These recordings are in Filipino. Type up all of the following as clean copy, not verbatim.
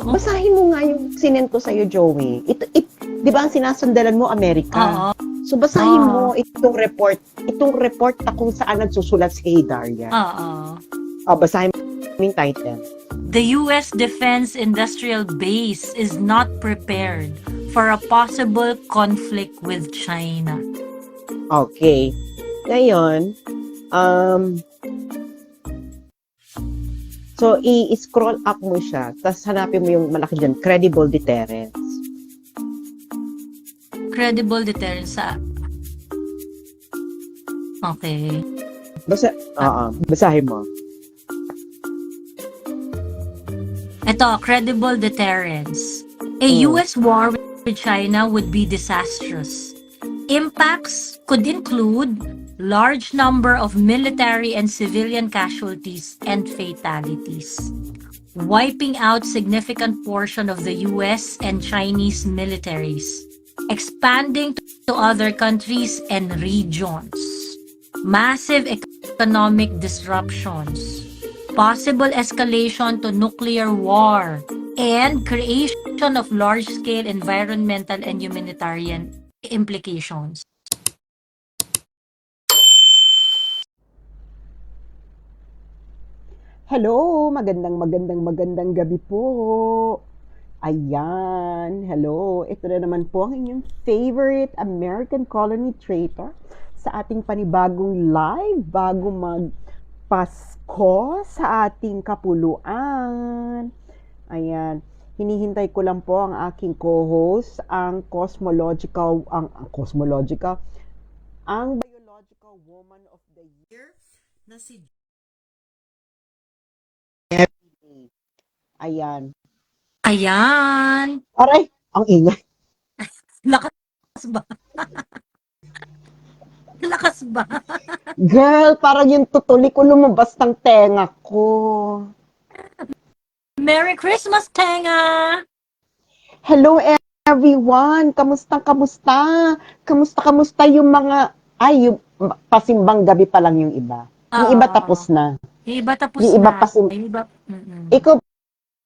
Basahin mo nga yung sinento sa'yo, Joey. Di ba ang sinasandalan mo, Amerika? Oo. So, basahin mo itong report na kung saan nagsusulat si Hey Daria. Oo. Basahin mo yung title. The U.S. Defense Industrial Base is not prepared for a possible conflict with China. Okay. Ngayon, so, i-scroll up mo siya, tapos hanapin mo yung malaki dyan, credible deterrence. Credible deterrence sa... Okay. Basahin mo. Ito, credible deterrence. A U.S. war with China would be disastrous. Impacts could include large number of military and civilian casualties and fatalities, wiping out significant portion of the U.S. and Chinese militaries, expanding to other countries and regions, massive economic disruptions, possible escalation to nuclear war, and creation of large-scale environmental and humanitarian implications. Hello, magandang gabi po. Ayan, hello. Ito na naman po ang inyong favorite American Colony Traitor sa ating panibagong live bago magpasko sa ating kapuluan. Ayan, hinihintay ko lang po ang aking co-host, ang biological woman of the year na si Ayan. Ayan! Aray, ang ingay. Lakas ba? Lakas ba? Girl, parang yung tutuli ko lumabas ng tenga ko. Merry Christmas, Tenga! Hello everyone! Kamusta? Kamusta yung mga... yung pasimbang gabi pa lang yung iba. Yung iba tapos na. Yung iba tapos Yung iba na. Yung iba... Ikaw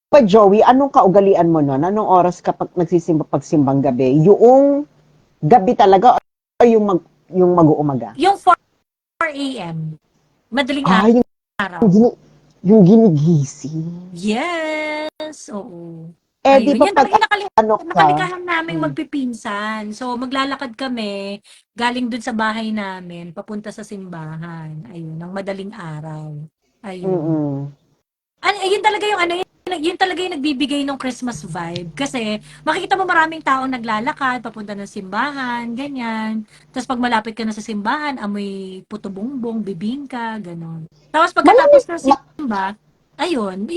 pa, Joey, anong kaugalian mo nun? Anong oras kapag pagsimbang gabi? Yung gabi talaga o yung mag-uumaga? Yung 4 a.m. Madaling araw. Yung ginigising. Yes! Oo. Di ba yan nakalikahan namin magpipinsan. So, maglalakad kami galing dun sa bahay namin papunta sa simbahan. Ayun, ng madaling araw. Ayun. Yun talaga yun talaga yung nagbibigay ng Christmas vibe. Kasi, makikita mo maraming taong naglalakad, papunta ng simbahan, ganyan. Tapos pag malapit ka na sa simbahan, amoy puto bongbong, bibingka, ganon. Tapos pagkatapos ng simba, ayun,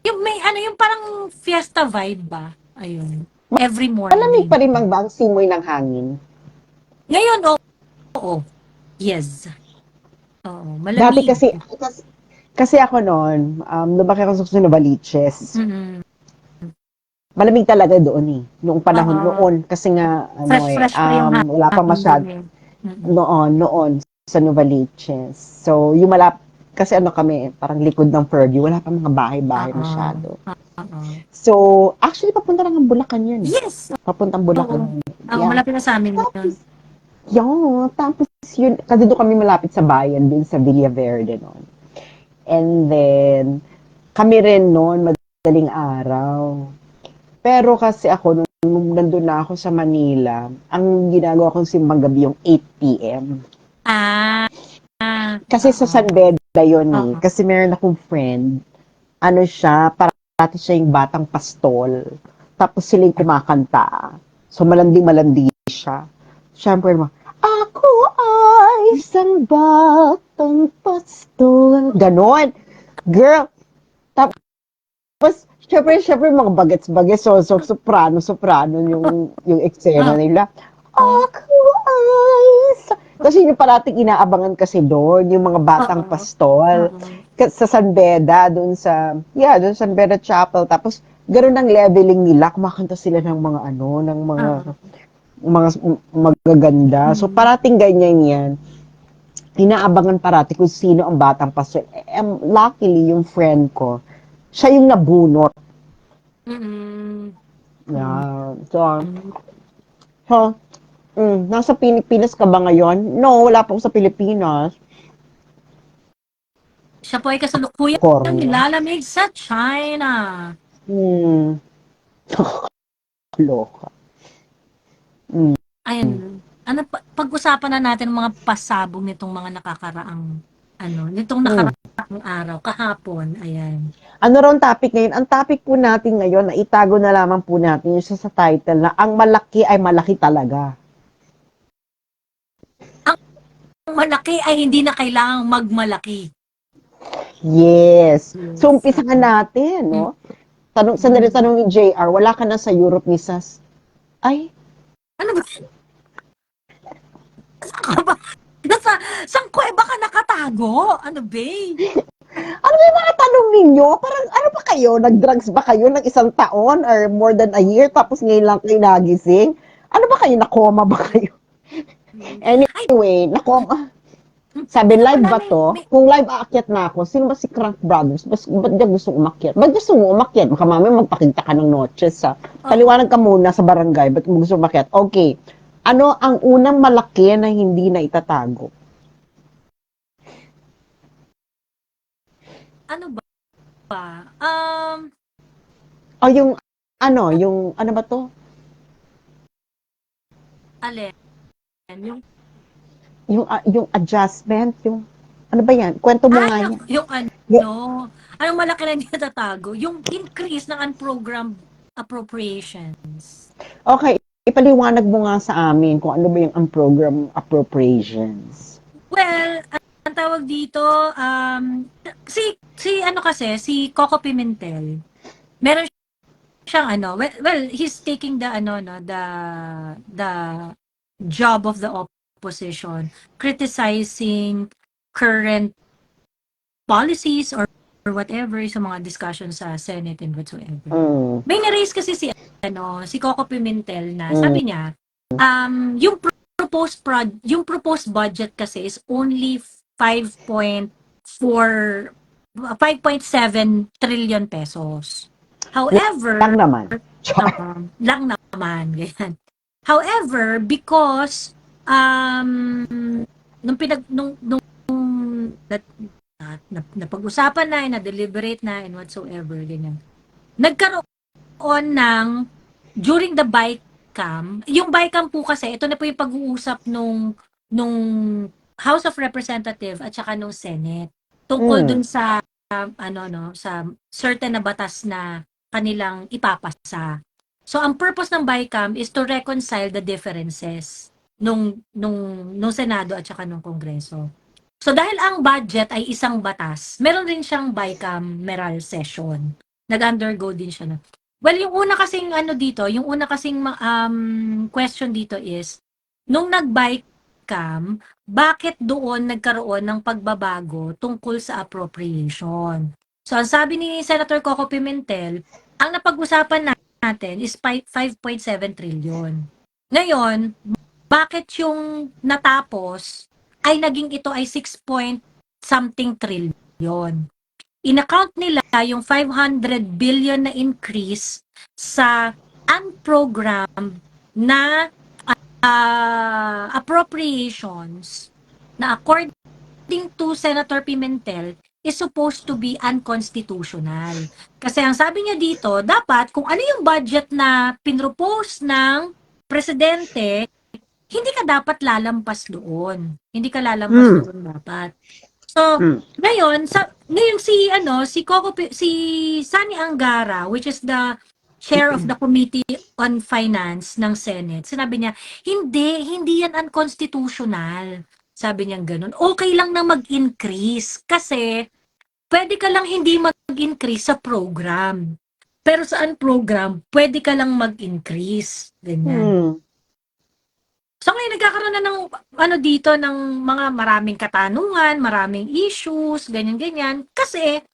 yung may yung parang fiesta vibe ba? Ayun. Every morning. Malamig pa rin ba ang simoy ng hangin? Ngayon, oo. Yes. Oo, malamig. Dati kasi ako noon, lumaki ako sa Novaliches. Malamig talaga doon noong panahon noon. Kasi nga, fresh wala pa masyado. Noon, sa Novaliches. So, yung kasi kami, parang likod ng Purview, wala pa mga bahay-bahay masyado. So, actually, papunta lang ang Bulacan yun. Yes! Papuntang Bulacan. Malapit na sa amin yun. Tapos yun, kasi doon kami malapit sa bayan, dun sa Villaverde noon. And then, kami rin noon, madaling araw. Pero kasi ako, nung nandun na ako sa Manila, ang ginagawa kong simbang gabi yung 8 p.m. Kasi sa San Beda yun Kasi meron akong friend, parati siya yung batang pastol. Tapos sila yung kumakanta. So, malanding-malandi siya. Siyempre naman, ako ay isang batang pastol. Ganon. Girl. Tapos, syempre mga bagets-bagets. So, soprano yung eksena nila. Ako ay kasi yung parating inaabangan kasi doon, yung mga batang pastol. Sa San Beda, doon sa San Beda Chapel. Tapos, ganoon ang leveling nila. Kumakanta sila ng mga mga magaganda. So, parating ganyan yan. Inaabangan parati kung sino ang batang pastol. Luckily, yung friend ko, siya yung nabunot. Mm. Mm. Yeah. So, nasa Pilipinas ka ba ngayon? No, wala pa ako sa Pilipinas. Siya po ay kasalukuyang Korno. nilalamig sa China. Hmm. Loka. Ayan, ano pag-usapan na natin ang mga pasabog nitong mga nakakaraang nitong Mm. nakaraang araw, kahapon, ayan. Ano raw ang topic ngayon? Ang topic po natin ngayon, na itago na lamang po natin yung sa title na ang malaki ay malaki talaga. Ang malaki ay hindi na kailangang magmalaki. Yes. So, Yes. umpisahan natin, Mm. no? Tanong ni JR, wala ka na sa Europe ni Sas? Ay, Ano ba? Saan ka ba? Saan kuweba ka nakatago? Ano ba? ano yung mga tanong ninyo? Parang ano ba kayo? Nag-drugs ba kayo ng isang taon or more than a year tapos ngayon lang kayo nagising? Ano ba kayo? Nakoma ba kayo? Ay, Anyway, nakoma. Sabi, teka live pala, ba to? Kung live aakyat na ako, sino ba si Crank Brothers? Ba't niya gusto umakyat? Ba't gusto mo umakyat? Baka mamaya magpakita ka ng noches, ha? oo. Paliwanag ka muna sa barangay, ba't mo gusto umakyat? Okay. Ano ang unang malaki na hindi na itatago? Ano ba? O yung ano ba to? Alin? Yung, Yung adjustment, yung, ano ba yan? Kwento mo nga yan. yung Yung- anong malaki na hindi natatago? Yung increase ng unprogrammed appropriations. Okay, ipaliwanag mo nga sa amin kung ano ba yung program appropriations. Well, ang tawag dito, si ano kasi, si Coco Pimentel, meron siyang he's taking the the job of the opposition, criticizing current policies or whatever sa mga discussion sa Senate and whatsoever. Mm. May na-raise kasi si Coco Pimentel na Mm. sabi niya, yung proposed budget kasi is only 5.7 trillion pesos. However, Lang naman. Char. lang naman, ganyan. However, because nung napag-usapan na deliberate na and whatsoever, ganyan. Nagkaroon ng during the BICAM, yung BICAM po kasi, ito na po yung pag-uusap nung House of Representative at saka nung Senate tungkol dun sa sa certain na batas na kanilang ipapasa. So ang purpose ng BICAM is to reconcile the differences nung Senado at saka nung Kongreso. So dahil ang budget ay isang batas, meron rin siyang bicameral session. Nag-undergo din siya na. Well, yung una kasing question dito is, nung nag-bicam, bakit doon nagkaroon ng pagbabago tungkol sa appropriation? So ang sabi ni Senator Coco Pimentel, ang napag-usapan natin is 5.7 trillion. Ngayon, bakit yung natapos ay naging ito ay 6 point something trillion. In-account nila yung 500 billion na increase sa unprogrammed na appropriations na according to Senator Pimentel is supposed to be unconstitutional. Kasi ang sabi niya dito, dapat kung ano yung budget na pinropose ng presidente, hindi ka dapat lalampas doon. Hindi ka lalampas doon dapat. So, ngayon si Sani Angara, which is the chair of the Committee on Finance ng Senate, sinabi niya, hindi yan unconstitutional. Sabi niya gano'n. Okay lang na mag-increase kasi pwede ka lang hindi mag-increase sa program. Pero saan program, pwede ka lang mag-increase. Ganyan. So ngayon nagkakaroon na ng dito ng mga maraming katanungan, maraming issues, ganyan-ganyan. Kasi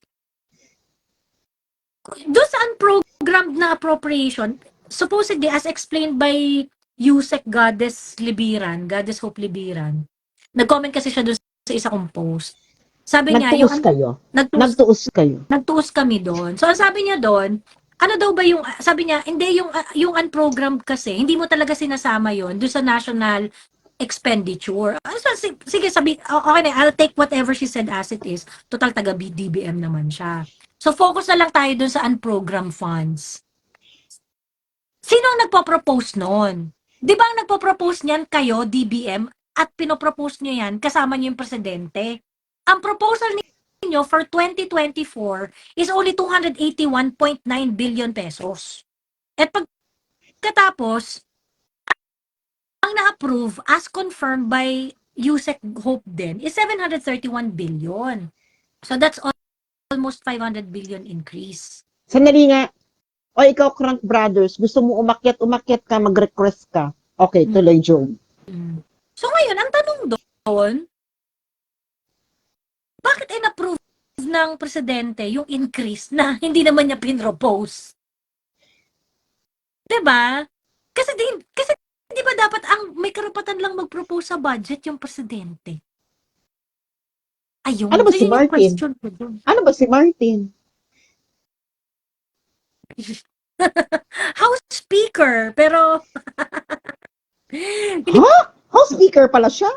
doon sa unprogrammed na appropriation, supposedly as explained by Yusek Goddess Hope Libiran, nag-comment kasi siya doon sa isa kong post. Sabi niya, Nagtuos kayo? Nagtuos kayo? Nagtuos kami doon. So ang sabi niya doon, ano daw ba yung, sabi niya, hindi yung unprogrammed kasi, hindi mo talaga sinasama yon doon sa national expenditure. Sige, sabi, okay na, I'll take whatever she said as it is. Total, taga DBM naman siya. So, focus na lang tayo doon sa unprogrammed funds. Sino ang nagpo-propose noon? Di ba ang nagpo-propose niyan kayo, DBM, at pinopropose niyo yan, kasama niyo yung presidente? Ang proposal ninyo for 2024 is only 281.9 billion pesos. At pagkatapos, ang na-approve as confirmed by USEC Hope din is 731 billion. So that's almost 500 billion increase. Sandali nga. O ikaw, Crank Brothers, gusto mo umakyat ka, mag-request ka. Okay, tuloy, Joe. So ngayon, ang tanong doon, bakit in-approve ng presidente yung increase na hindi naman niya pinropose? Diba? Kasi di ba dapat ang may karapatan lang mag-propose sa budget yung presidente? Ayun. Ano ba So si yun yung Martin? question ko doon. Ano ba si Martin? House Speaker, pero Huh? House Speaker pala siya?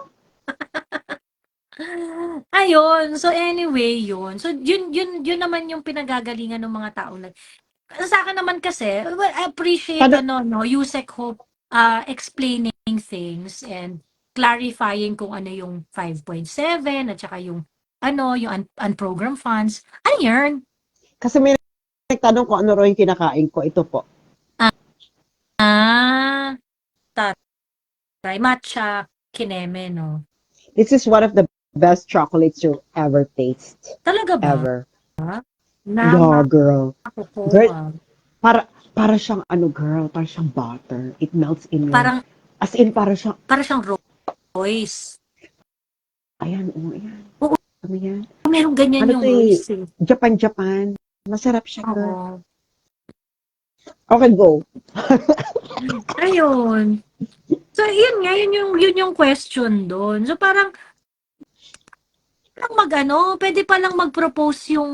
ayun. So anyway, yun. So yun naman yung pinagagalingan ng mga tao na sa akin naman kasi, well, I appreciate Yusek Hope explaining things and clarifying kung ano yung 5.7 at saka yung yung unprogrammed funds. Ano yun? Kasi may nagtanong ko ano raw yung kinakain ko. Ito po. Taray matcha, kineme, no? This is one of the best chocolates you'll ever taste. Talaga ba? Ever. Na Yeah, girl. ako Girl, para siyang girl, para siyang butter. It melts in your... Parang, as in, para siyang Royce. Ayan, ayan. Oo. Ano yan? Meron ganyan yung Royce. Japan. Masarap siya, girl. Oo. Okay, go. Ayun. So, yun nga, yun yung question doon. So, parang pwede pa lang mag-propose yung,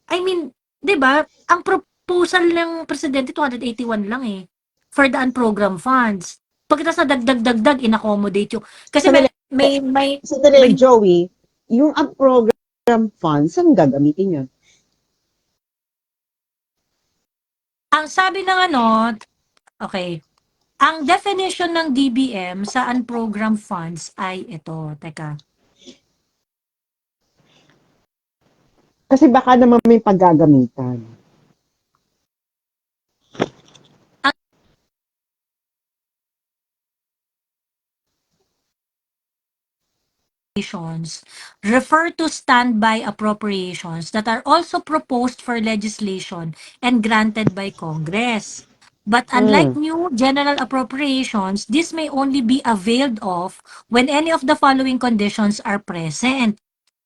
I mean, di ba, ang proposal ng presidente, 281 lang eh, for the unprogrammed funds. Pagkatapos na dagdag, in-accommodate yung, kasi Sandali, Joey, yung unprogrammed funds, saan gagamitin yun? Ang sabi ng okay, ang definition ng DBM sa unprogrammed funds ay ito, teka. Kasi baka naman may paggagamitan. Refer to standby appropriations that are also proposed for legislation and granted by Congress. But unlike new general appropriations, this may only be availed of when any of the following conditions are present.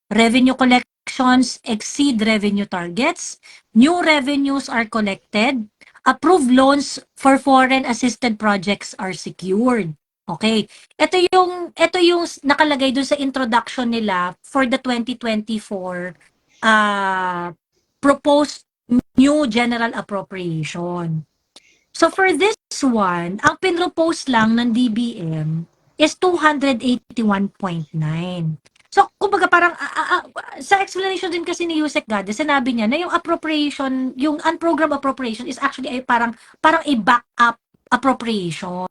Revenue collections exceed revenue targets, new revenues are collected, approved loans for foreign assisted projects are secured. Okay. Ito yung nakalagay dun sa introduction nila for the 2024 proposed new general appropriation. So for this one, ang pinropose lang ng DBM is 281.9. So, kumbaga parang sa explanation din kasi ni Yusek Gade, sinabi niya na yung appropriation, yung unprogrammed appropriation is actually ay parang a backup appropriation.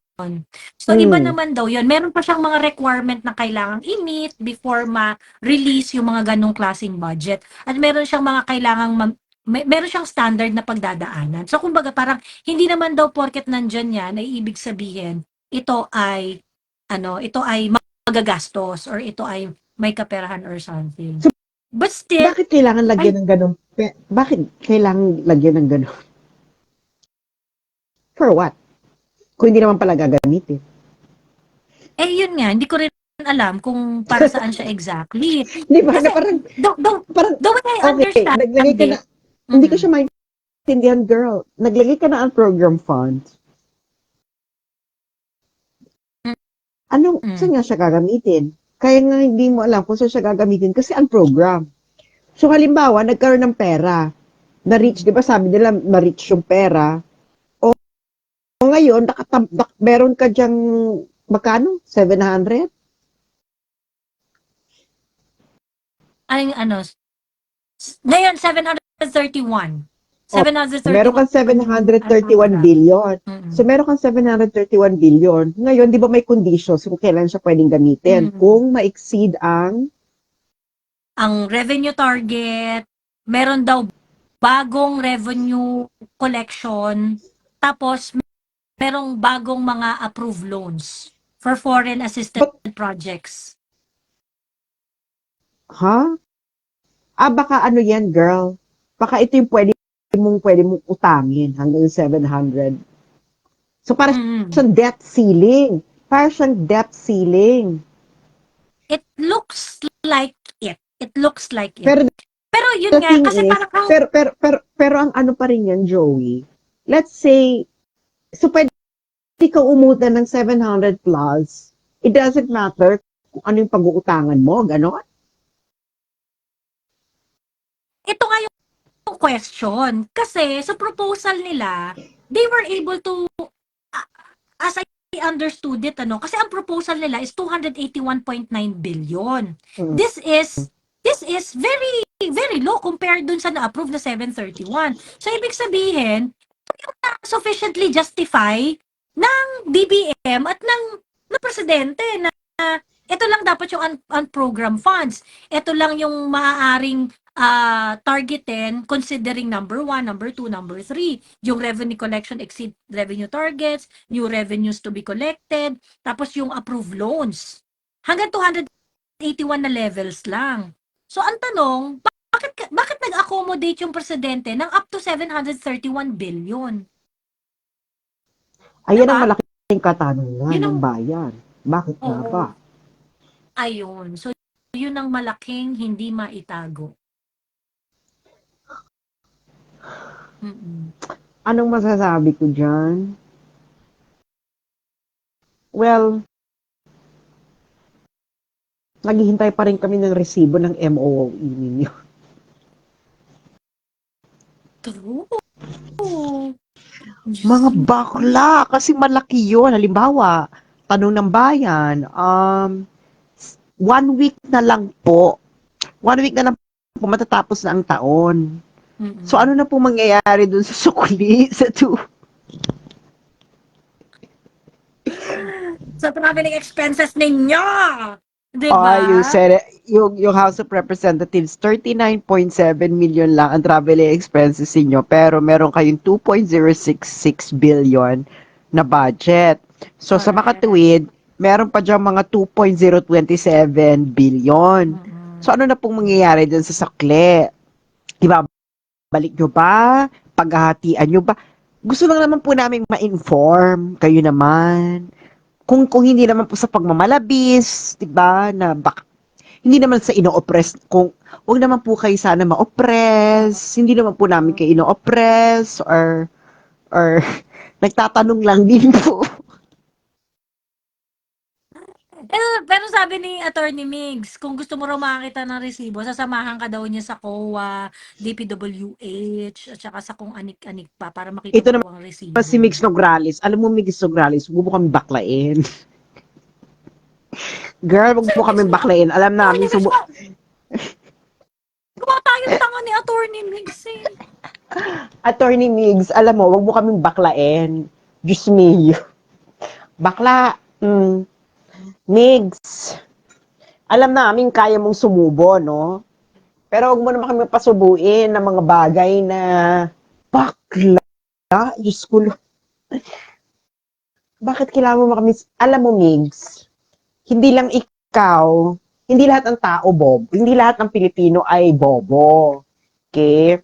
So, iba naman daw yun. Meron pa siyang mga requirement na kailangang i-meet before ma-release yung mga ganong klaseng budget. At meron siyang mga kailangang meron siyang standard na pagdadaanan. So, kumbaga parang hindi naman daw porket nandyan yan ay ibig sabihin ito ay magagastos or ito ay may kaperahan or something. So, but still, bakit kailangan lagyan ng ganun? Bakit kailangan lagyan ng ganun? For what? Kung hindi naman pala gagamitin. yun nga, hindi ko rin alam kung para saan siya exactly. Di ba? Kasi, Parang, the way I understand naglagay ka na, hindi ko siya maintindihan, girl. Naglagay ka na ang program funds. Saan nga siya gagamitin? Kaya nga hindi mo alam kung saan siya gagamitin kasi ang program. So halimbawa, nagkaroon ng pera. Na-reach, di ba sabi nila, ma-reach yung pera. O ngayon, meron ka dyang, magkano? 700? Ay, ano, ngayon, 731. O, meron 731 kang ang 731 program. billion. So, Mm. meron kang 731 billion. Ngayon, di ba may conditions kung kailan siya pwedeng gamitin? Mm. Kung ma-exceed ang, Ang revenue target, meron daw bagong revenue collection, tapos merong bagong mga approved loans for foreign assisted but, projects. ha? Baka ano yan, girl. Baka ito yung pwede mong utangin hanggang 700. So, para Mm. siyang debt ceiling. Para siyang debt ceiling. It looks like it. It looks like it. Pero Pero yun the nga, thing kasi is, parang ang pero ang ano pa rin yan, Joey. Let's say, so pwede ka umutan ng 700 plus. It doesn't matter kung ano yung pag-uutangan mo, gano'n? ito nga yung question. Kasi sa proposal nila, they were able to, as I understood it, kasi ang proposal nila is 281.9 billion. Mm. This is very, very low compared dun sa na-approve na 731. So, ibig sabihin, yung sufficiently justify ng DBM at ng presidente na ito lang dapat yung program funds. Ito lang yung maaaring targetin considering number 1, number 2, number 3. Yung revenue collection exceed revenue targets, new revenues to be collected, tapos yung approved loans. Hanggang 281 na levels lang. So ang tanong, bakit nag-accommodate yung presidente ng up to 731 billion? Ayan ang Diba? malaking katanungan Yun ng ang, bayan. Bakit nga ba? oo, ayun. So, yun ang malaking hindi maitago. Mm-mm. Anong masasabi ko dyan? Well, naghihintay pa rin kami ng resibo ng MOOE ninyo. True. Mga bakla, kasi malaki yun. Halimbawa, tanong ng bayan, 1 week na lang po. 1 week na lang po matatapos na ang taon. So, Mm-mm. ano na po mangyayari dun sa sukli? Sa traveling expenses ninyo! You Diba? said it. Yung House of Representatives, 39.7 million lang ang traveling expenses niyo, pero meron kayong 2.066 billion na budget. So, sa Correct. makatuwid, meron pa dyan mga 2.027 billion. Mm-mm. So, ano na pong mangyayari dun sa sakli? Ibabalik nyo ba? Paghahatian nyo ba? Gusto lang naman po namin ma-inform kayo naman kung hindi naman po sa pagmamalabis, 'di ba? Na hindi naman sa ino-oppress kung wag naman po kayo sana ma-oppress, hindi naman po namin kayo ino-oppress or nagtatanong lang din po. Pero sabi ni Attorney Migs, kung gusto mo raw makakita ng resibo, sasamahan ka daw niya sa COA, DPWH, at saka sa kung anik-anik pa para makita Ito mo naman raw ang si resibo. Mix Nograles. Alam mo Mix Nograles, huwag mo kami baklain. Girl, wag po kami baklain. Alam namin Attorney Migs, gawa tayong tanga ni Attorney Migs eh. Attorney Migs, alam mo, wag mo kaming baklain. Diyos me. Bakla. Migs, alam namin kaya mong sumubo, no? Pero huwag mo naman kami pasubuin ng mga bagay na bakla. Diyos ko. Bakit kailangan mo kami... Alam mo, Migs, hindi lang ikaw, hindi lahat ng tao, Bob. Hindi lahat ng Pilipino ay bobo. Okay?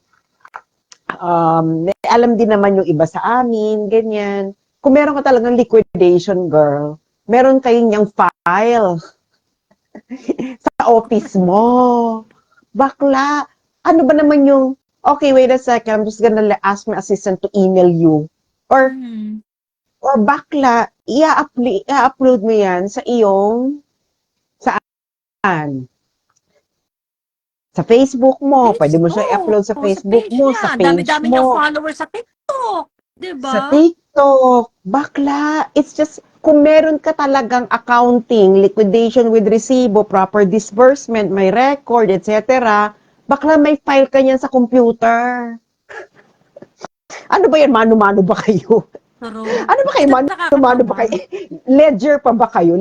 Alam din naman yung iba sa amin, ganyan. Kung meron ka talagang liquidation, girl, meron kayong yung file sa office mo. Bakla. Ano ba naman yung, okay, wait a second, I'm just gonna ask my assistant to email you. Or, Mm. or bakla, i-upload mo yan sa iyong, saan? Sa Facebook mo, pwede mo siya Facebook, i-upload sa sa Facebook page mo, sa niya. page Dami-dami niyang mo, followers sa TikTok. sa 'Di ba? TikTok. Bakla, it's just, kung meron ka talagang accounting, liquidation with resibo, proper disbursement, may record, etc., bakla may file ka niyan sa computer. Ano ba yan? Mano-mano ba kayo? True. Ano ba kayo? Basta Mano-mano ba nakakatawa. kayo? Ledger pa ba kayo?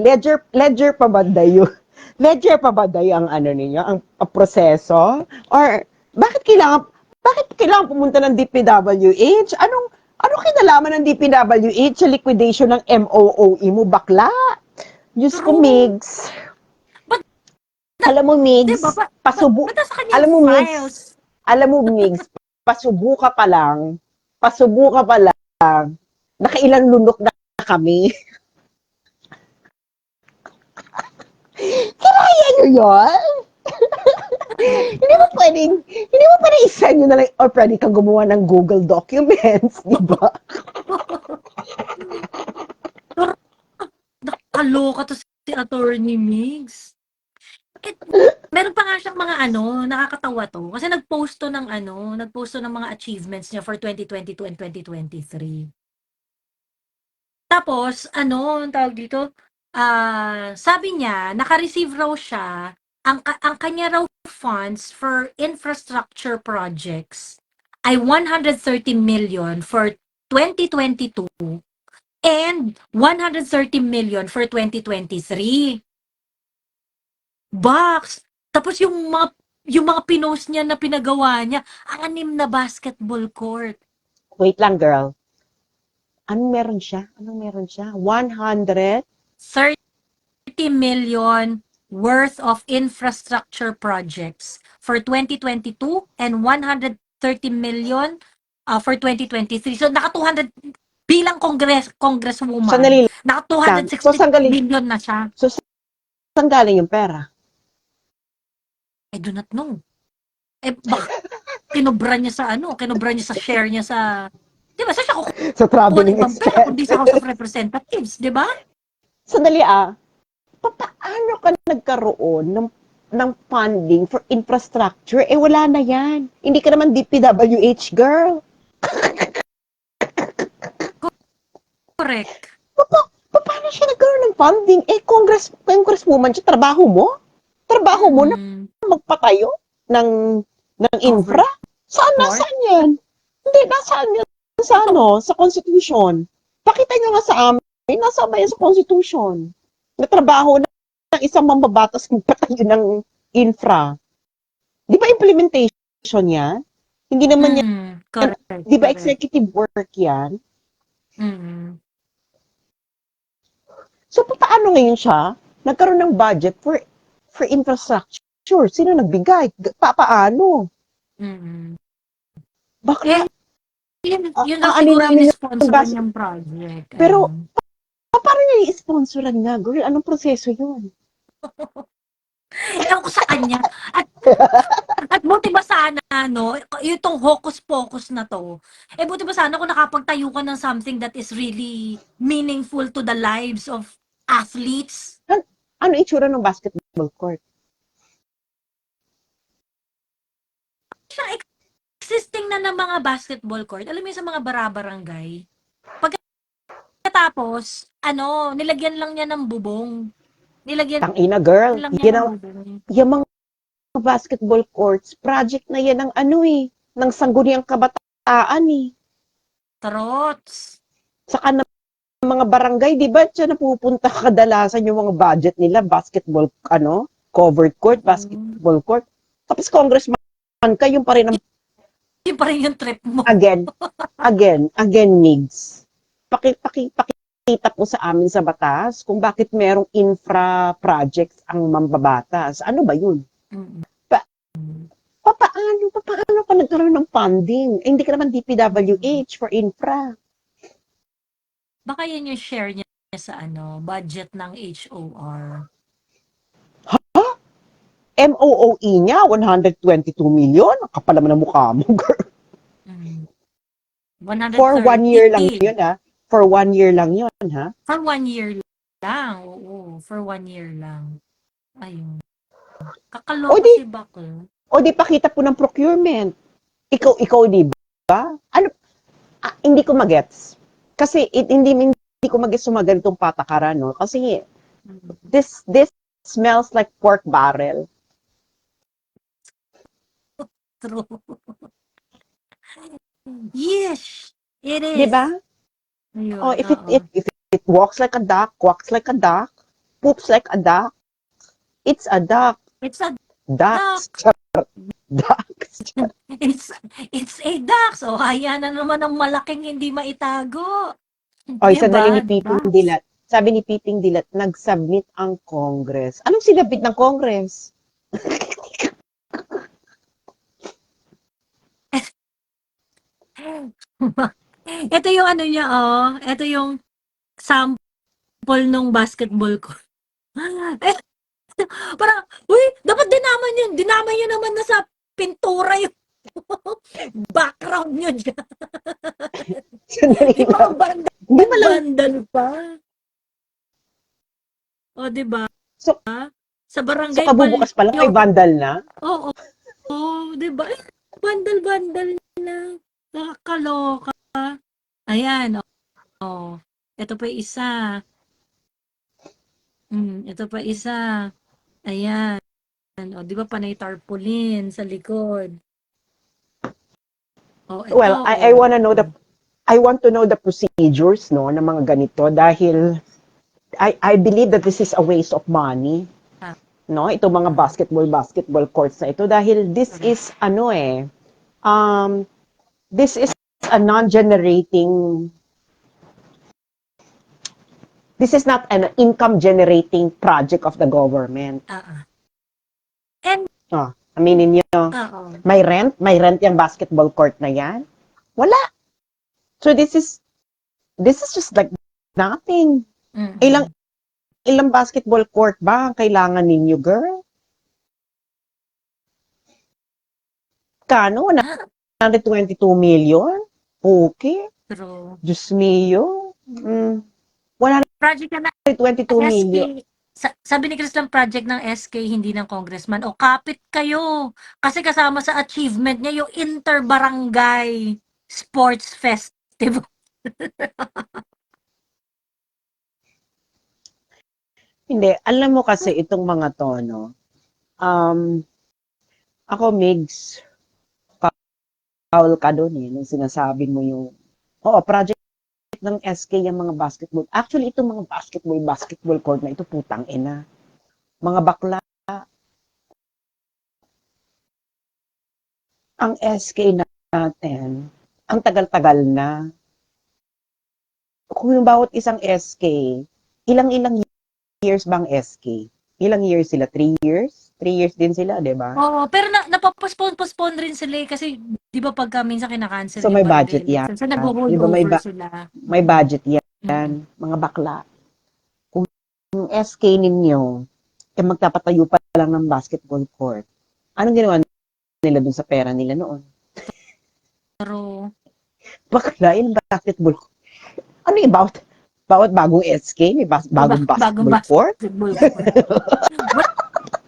Ledger pa ba dayo? Ledger pa ba dayo ang ano ninyo? Ang proseso? Or bakit kailangan pumunta ng DPWH? Anong kinalaman ng DPWH sa liquidation ng MOOE mo, bakla? Diyos ko, True. Migs. But, Alam mo, 'di ba? Migs, Ba't nasa kanya alam yung mo, files? Migs, alam mo, Migs, pasubo ka pa lang, nakailang lunok na kami. Kaya nyo yun? Hindi mo pwedeng i-send nyo na lang, or pwede kang gumawa ng Google Documents, di ba? Pero nakakaloka 'to si Attorney Migs. Eh, meron pa nga siyang mga nakakatawa 'to, kasi nag-post 'to ng mga achievements niya for 2022 and 2023. Tapos anong tawag dito, sabi niya naka-receive raw siya, ang kanya raw funds for infrastructure projects ay 130 million for 2022 and 130 million for 2023. Box. Tapos yung mga pinost niya na pinagawa niya, 6 na basketball court. Wait lang, girl. Anong meron siya? 100? 30 million worth of infrastructure projects for 2022 and 130 million for 2023. So naka 200 bilang congresswoman, Sandali naka lang. 260 million na siya. So, saan galing yung pera? I do not know. Baka kinubra niya sa share niya sa, 'di ba? Saan siya Sa kukuha ng traveling ibang pera kundi sa House of expenses. Representatives, 'di ba? Sandali paano ka nagkaroon ng funding for infrastructure? Wala na yan. Hindi ka naman DPWH, girl. Correct. Paano siya nagkaroon ng funding? Congresswoman siya, trabaho mo na Mm. magpatayo ng Covered infra? court. Nasaan yan? Hindi, nasaan yan sa Constitution? Pakita nyo nga sa amin, nasa ba yan sa Constitution? Natrabaho ng isang mambabatas magpatayo ng infra. Di ba implementation yan? Hindi naman yan, Correct, di ba correct. executive work yan? Mm. So, paano ngayon siya nagkaroon ng budget for infrastructure? Sino nagbigay? Paano? Mm. Bakla, Yun lang aanin siguro yung namin yung sponsor budget. niyang project. Pero, Ayun. paano niya i-sponsoran nga, girl? Anong proseso yun? Ewan ko sa kanya. At buti ba sana, itong hocus-pocus na to, buti ba sana kung nakapagtayo ka ng something that is really meaningful to the lives of athletes. Ano itsura ng basketball court? Siya existing na ng mga basketball court. Alam mo yun sa mga barabarangay. Pagkatapos, nilagyan lang niya ng bubong. Nilagyan Tangina, girl. lang niya ng bubong. Yung mga basketball courts, project na yan ng ng sangguniang kabataan Trots. Saka ng mga barangay, di ba siya napupunta kadalasan yung mga budget nila, basketball, covered court, basketball court. Tapos congressman ka, yung pa rin ang Yun pa rin yung trip mo. again, Migs. Pakita po sa amin sa batas kung bakit merong infra projects ang mambabatas. Ano ba yun? Mm-mm. Paano ka nagkaroon ng funding? Hindi ka naman DPWH for infra. Baka yun yung share niya sa budget ng HOR. MOOE niya, 122 million. Kapal naman ang mukha mo, girl. 130. For 1 year lang yun, ha? For 1 year lang yun, ha? For 1 year lang. Oo, for 1 year lang. Ayun. Kakaloka si Bakla. O di pakita po ng procurement. Ikaw di ba? Ano, hindi ko magets. Kasi hindi ko magets yung mga ganitong patakaran, no? Kasi this smells like pork barrel. True. Yes, it Di ba? is. Oh, Ayun, if oo. it walks like a duck, quacks like a duck, poops like a duck, it's a duck. It's a Ducks. duck. Ducks. It's it's a duck. So, ayan na naman ang malaking hindi maitago. Oy, sandali ni Diba? Piting Ducks. Dilat. Sabi ni Piting Dilat, nag-submit ang Congress. Anong sinabit ng Congress? Ito yung ano niya, oh. Ito yung sample nung basketball ko. Eh, parang, uy, dapat dinaman yun. Dinaman yun naman na sa pintura yung background nyo dyan. Sandali Yung mga lang. Hindi ba lang, bandal pa. O, diba? so, Sa so barangay kabubukas pa lang Balyo. may vandal na? Oo, diba? Bandal-bandal na. Nakakaloka. Ayan, oh. Ito pa isa. Ito pa isa. Ayan. O, di ba panay tarpaulin sa likod? O, ito. Well, I want to know the procedures, no, ng mga ganito dahil I believe that this is a waste of money. Ah. No, ito mga basketball courts na ito dahil this is this is a non-generating, this is not an income generating project of the government. And, Aminin nyo, may rent yung basketball court na yan? Wala. So this is just like nothing. Ilang basketball court ba ang kailangan ninyo, girl? Kano? 122 million? Okay. true. Diyos mio. 122 Project na million. sabi ni Chris lang, project ng SK, hindi ng congressman. O, kapit kayo. Kasi kasama sa achievement niya yung Inter-Barangay Sports Festival. Hindi. Alam mo kasi itong mga to, no? Ako, Migs, foul ka doon eh, nung sinasabi mo yung, project ng SK yung mga basketball. Actually, itong mga basketball court na ito, putang ina. Mga bakla. Ang SK natin, ang tagal-tagal na. Kung yung bawat isang SK, ilang years bang SK? Ilang years sila? 3 years? 3 years din sila, di ba? Oo, pero napapostpone rin sila eh, kasi di ba pagka minsan kinakancel So yung may barangay budget yan. election, so nag-hold Di ba over sila. may budget yan, mga bakla. Kung yung SK ninyo, magtapatayo pa lang ng basketball court, anong ginawa nila dun sa pera nila noon? Pero, Bakla, yung basketball court. Ano yung bawat bagong SK, may bagong basketball court?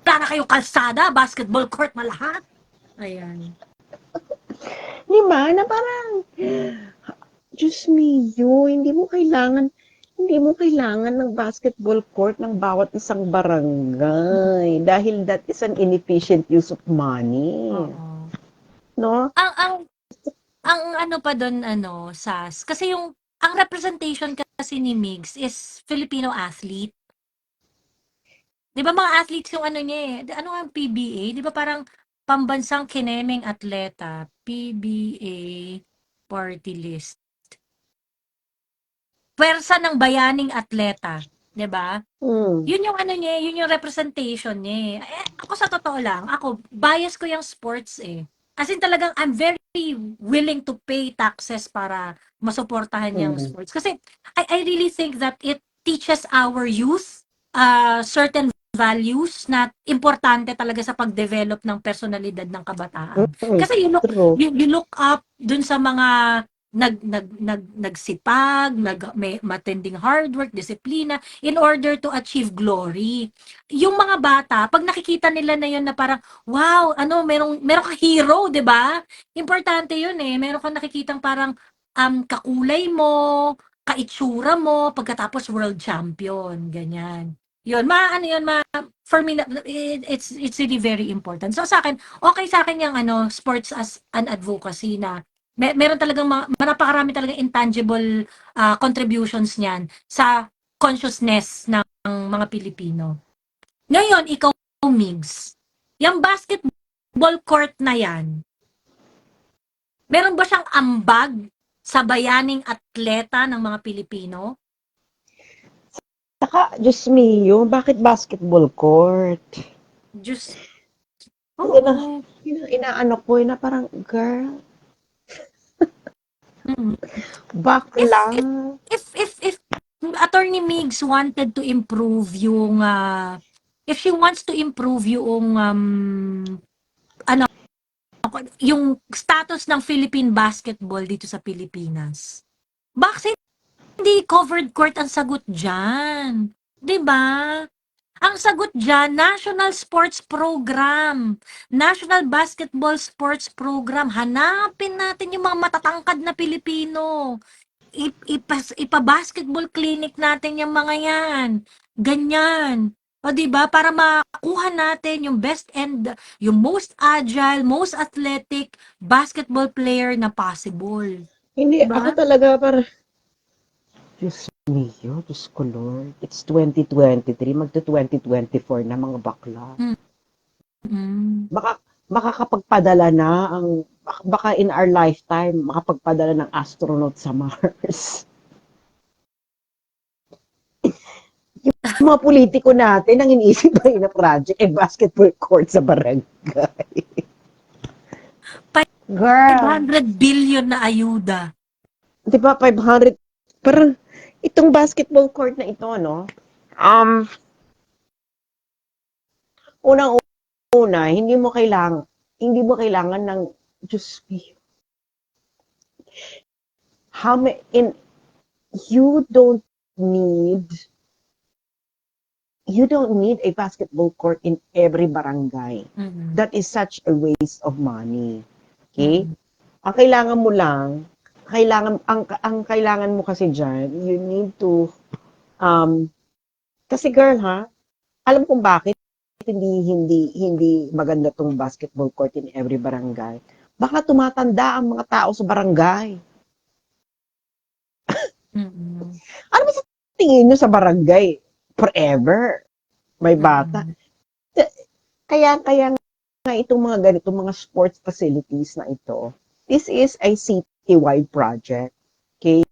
Wala na kayong kalsada, basketball court na lahat. Ayan. Di ba? Na parang, Diyos mio, hindi mo kailangan ng basketball court ng bawat isang barangay dahil that is an inefficient use of money. Oo. No? Ang ano pa doon, SAS, kasi ang representation kasi ni Migs is Filipino athlete. Di ba mga athletes yung ano niya eh? Ano ang PBA? Di ba parang pambansang kinemeng atleta, PBA party list. Pwersa ng bayaning atleta, 'di ba? Yun yung ano niya, yun yung representation niya. Ako sa totoo lang, ako bias ko yung sports eh. As in talagang I'm very willing to pay taxes para masuportahan yung sports. Kasi I really think that it teaches our youth certain values na importante talaga sa pag-develop ng personalidad ng kabataan. Kasi you look up dun sa mga nagsipag, may matinding hard work, disiplina in order to achieve glory. Yung mga bata, pag nakikita nila na yun na parang, wow, ano, meron kang hero, 'di ba? Importante yun eh. Meron kang nakikitang parang kakulay mo, kaitsura mo, pagkatapos world champion, ganyan. Yun, ano yun, for me, it's really very important. So sa akin, okay sa akin yung sports as an advocacy na meron talagang napakarami talagang intangible contributions niyan sa consciousness ng mga Pilipino. Ngayon, ikaw, Migs, yung basketball court na yan, meron ba siyang ambag sa bayaning atleta ng mga Pilipino? Saka, Diyos mio, bakit basketball court? Diyos, Yun ang, oo. yun ang inaano ko, na parang, girl, Mm. If, bakla. if Attorney Migs wanted to improve yung, if she wants to improve yung status ng Philippine basketball dito sa Pilipinas, bakit hindi covered court ang sagot dyan? 'Di ba? Ang sagot dyan, National Sports Program. National Basketball Sports Program. Hanapin natin yung mga matatangkad na Pilipino. Ipa-basketball clinic natin yung mga yan. Ganyan. O, diba? Para makuha natin yung best and yung most agile, most athletic basketball player na possible. Hindi, ako Diba? talaga, parang, Diyos mio, Diyos ko Lord, it's 2023, magto-2024 na mga bakla. Mm. Makakapagpadala na baka in our lifetime, makapagpadala ng astronaut sa Mars. Yung mga politiko natin, ang iniisip ba na project, basketball court sa barangay. Girl, 500 billion na ayuda. di ba 500, parang itong basketball court na ito, no? Unang-una, hindi mo kailangan ng, Diyos me, you don't need you don't need a basketball court in every barangay. Mm-hmm. That is such a waste of money. Okay? Mm-hmm. Ang kailangan mo lang, ang kailangan mo kasi diyan, you need to kasi girl ha, alam kong bakit hindi maganda tong basketball court in every barangay. Baka tumatanda ang mga tao sa barangay. Mm-hmm. Ano ba sa tingin nyo sa barangay? Forever? May bata? Kaya nga itong mga ganitong mga sports facilities na ito, this is a city-wide project. Okay?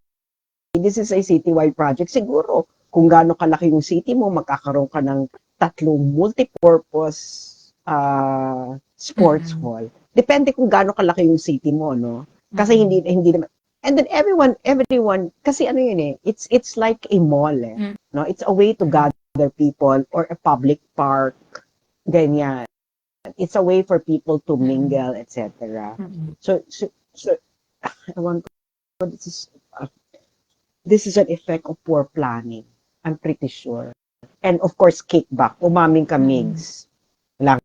This is a city-wide project. Siguro, kung gaano kalaki yung city mo, magkakaroon ka ng 3 multi-purpose sports hall. Depende kung gaano kalaki yung city mo, no? Kasi hindi naman. And then everyone, kasi ano yun eh, it's like a mall eh. No? It's a way to gather people or a public park, ganyan. It's a way for people to mingle, etc. So I want to, this is an effect of poor planning. I'm pretty sure. And of course, kickback. Umaming ka, Migs. Wala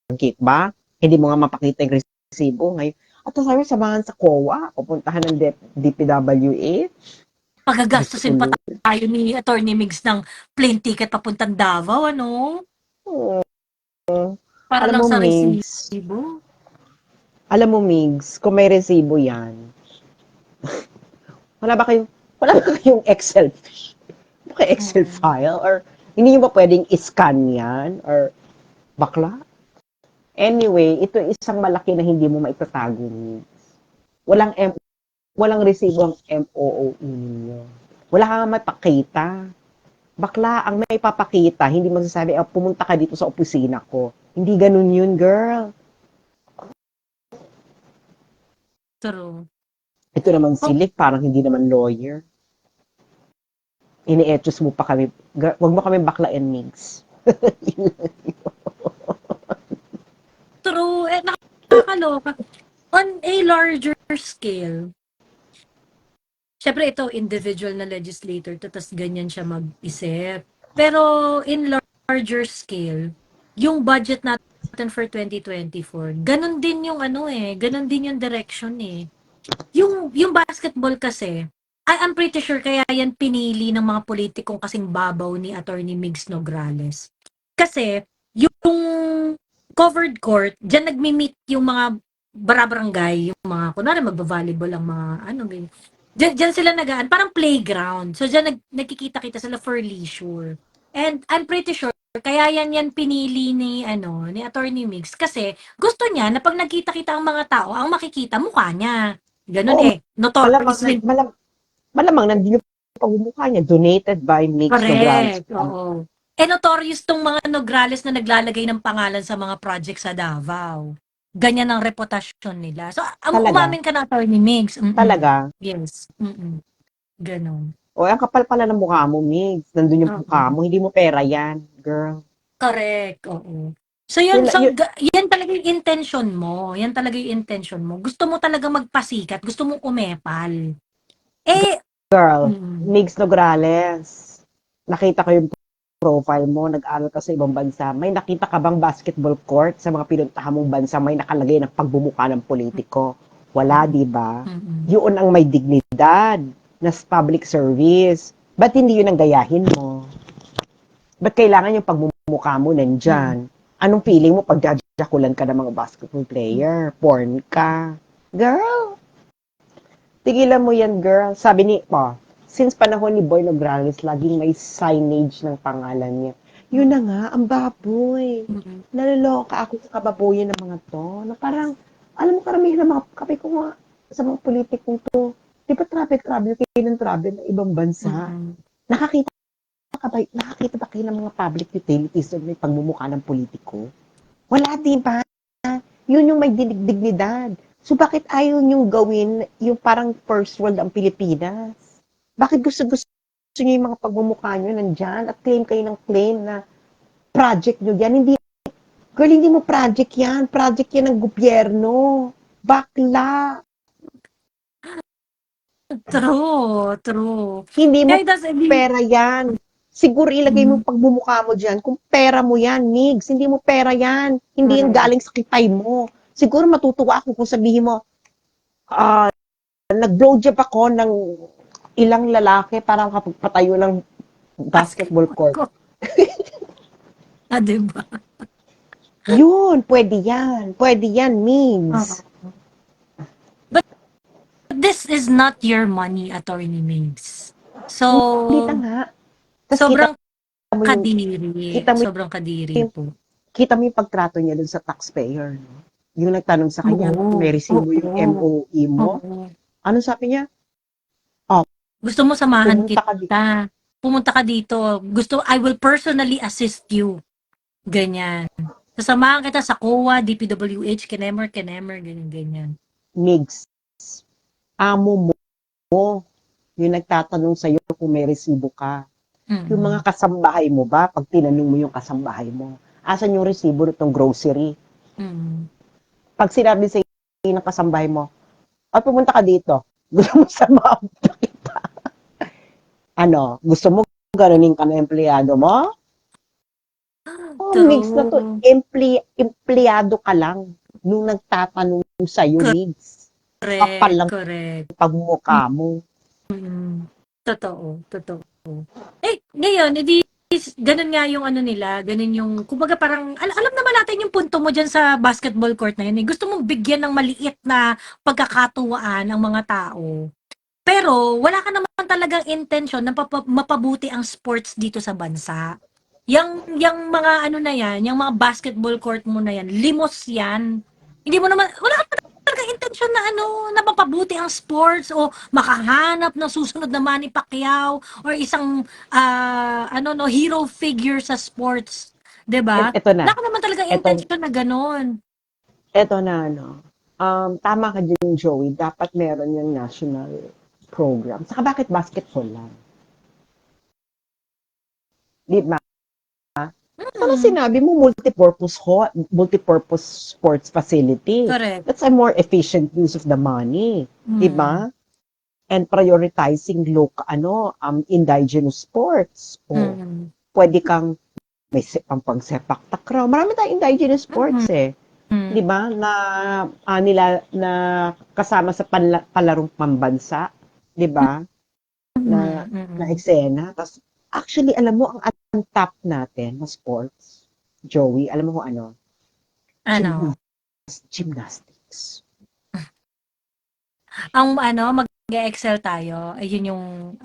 kang kickback. Hindi mo nga mapakita yung resibo. Ngayon, at sabi, samahan sa COA, pupuntahan ng DPWH. Pagagastusin pa tayo ni Attorney Migs ng plane ticket papuntang Davao, ano? Oo. Para Alam lang mo, sa Migs, resibo. Alam mo, Migs, kung may resibo yan, wala ba kayong Excel Excel file? Or hindi nyo ba pwedeng i-scan yan? Or bakla? Anyway, ito isang malaki na hindi mo maitatago, Migs. Walang resibo ang MOOE ninyo. Wala kang mapakita. Bakla, ang may papakita, hindi mo sasabi, pumunta ka dito sa opisina ko. Hindi ganun yun, girl. True. Ito naman silik, parang hindi naman lawyer. Ini-etchos mo pa kami. Wag mo kami baklain, Migs. True. Nakakaloka. On a larger scale, syempre ito, individual na legislator to, tas ganyan siya mag-isip. Pero in larger scale, yung budget natin for 2024, ganun din yung ano ganun din yung direction eh. Yung basketball kasi, I'm pretty sure kaya yan pinili ng mga politikong kasing babaw ni Attorney Migs Nograles. Kasi, yung covered court, dyan nagmi-meet yung mga barabarangay, yung mga, kunwari magba-volleyball ang mga, ano, ganyan. Dyan sila nagaan, parang playground. So, dyan nagkikita-kita sila for leisure. And I'm pretty sure, kaya yan pinili ni Attorney Migs. Kasi, gusto niya na pag nagkita-kita ang mga tao, ang makikita mukha niya. Ganun Oo, malamang, notorious rin. malamang nandun yung pagmumukha niya, donated by Mix Nograles. Correct, oo. Notorious tong mga Nograles na naglalagay ng pangalan sa mga project sa Davao. Ganyan ang reputasyon nila. So, Talaga, umamin ka na, Attorney Migs. talaga. Yes. Ganon. O, ang kapal pala ng mukha mo, Mix. Nandun yung mukha Oo. mo, hindi mo pera yan, girl. Correct, oo. So, yun, yan talaga yung intention mo. Yan talaga yung intention mo. Gusto mo talaga magpasikat. Gusto mo umepal. Girl, Mm, Mix Nograles. Nakita ko yung profile mo, nag-aral ka sa ibang bansa. May nakita ka bang basketball court sa mga pinuntahan mong bansa may nakalagay ng pagbumuka ng politiko? Wala, di ba? Yun ang may dignidad na public service. Ba't hindi yun ang gayahin mo? Ba't kailangan yung pagbumuka mo nandyan? Anong feeling mo pag jajakulan ka ng mga basketball player? Porn ka? Girl, tigilan mo yan, girl. Sabi ni, since panahon ni Boy Nograles, laging may signage ng pangalan niya. Yun na nga, ang baboy. Naloloka ako sa kababoyan ng mga to. Na parang, alam mo, karamihan ng mga kape ko nga sa mga politikong to. Di ba travel kayo ng travel ng ibang bansa? Nakakita ba kayo ng mga public utilities na may pagmumukha ng politiko? Wala, di ba? Yun yung may dignidad. So, bakit ayaw niyong gawin yung parang first world ang Pilipinas? Bakit gusto niyo yung mga pagmumukha niyo nandyan at claim kayo ng claim na project niyo yan? Girl, hindi mo project yan. Project yan ng gobyerno. Bakla. True. Hindi mo Kaya pera yan. Siguro ilagay mo pagmumukha mo dyan. Kung pera mo yan, Migs. Hindi mo pera yan. Hindi yan galing sa kipay mo. Siguro matutuwa ako kung sabihin mo, nag-blowjob ako ng ilang lalaki para makapagpatayo ng basketball court. diba? Yun, pwede yan. Pwede yan, Migs. But this is not your money, Attorney Migs. So, Kita nga. Tas sobrang kita kadiri. kita mo Sobrang kadiri po. Kita mo yung pagtrato niya dun sa taxpayer. No? Yung nagtanong sa kanya, may resibo yung MOE mo. Ano sabi niya? Gusto mo samahan Pumunta ka kita. Pumunta ka dito. I will personally assist you. Ganyan. Sasamahan kita sa COA, DPWH, Kenemer, ganyan. Migs, amo mo, yung nagtatanong sa'yo kung may resibo ka. Yung mga kasambahay mo ba, pag tinanong mo yung kasambahay mo, asan yung resibo ng grocery? Pag sinabi sa'yo ng kasambahay mo, pumunta ka dito, gusto mo samahan kita. Gusto mo ganunin ka ng empleyado mo? Migs na to, empleyado ka lang nung nagtatanong sa'yo, Migs. Kapal lang pagmukha mo. Totoo. Ngayon, ganun nga yung nila, ganun yung, kumbaga parang, alam naman natin yung punto mo dyan sa basketball court na yun. Gusto mong bigyan ng maliit na pagkakatuwaan ang mga tao. Pero, wala ka naman talagang intention na mapabuti ang sports dito sa bansa. Yung mga na yan, yung mga basketball court mo na yan, limos yan. Hindi mo naman, wala ka talagang intention na na mapabuti ang sports o makahanap ng susunod na Manny Pacquiao or isang hero figure sa sports, 'di ba? Ito na. Wala ka naman talagang intention na gano'n. Ito na, tama ka dyan, Joey. Dapat meron yung national program. Saka bakit basketball lang? Di ba? Ano sinabi mo, multipurpose sports facility. Correct. That's a more efficient use of the money. Di ba? and prioritizing indigenous sports. O pwede kang may pang-sepak takraw. Marami tayong indigenous sports eh. 'Di ba? Na kasama sa palarong pambansa, 'di ba? Na eksena. Tas actually alam mo ang top natin na sports, Joey, alam mo kung ano? Ano? Gymnastics. Ang mag-excel tayo, ayun yung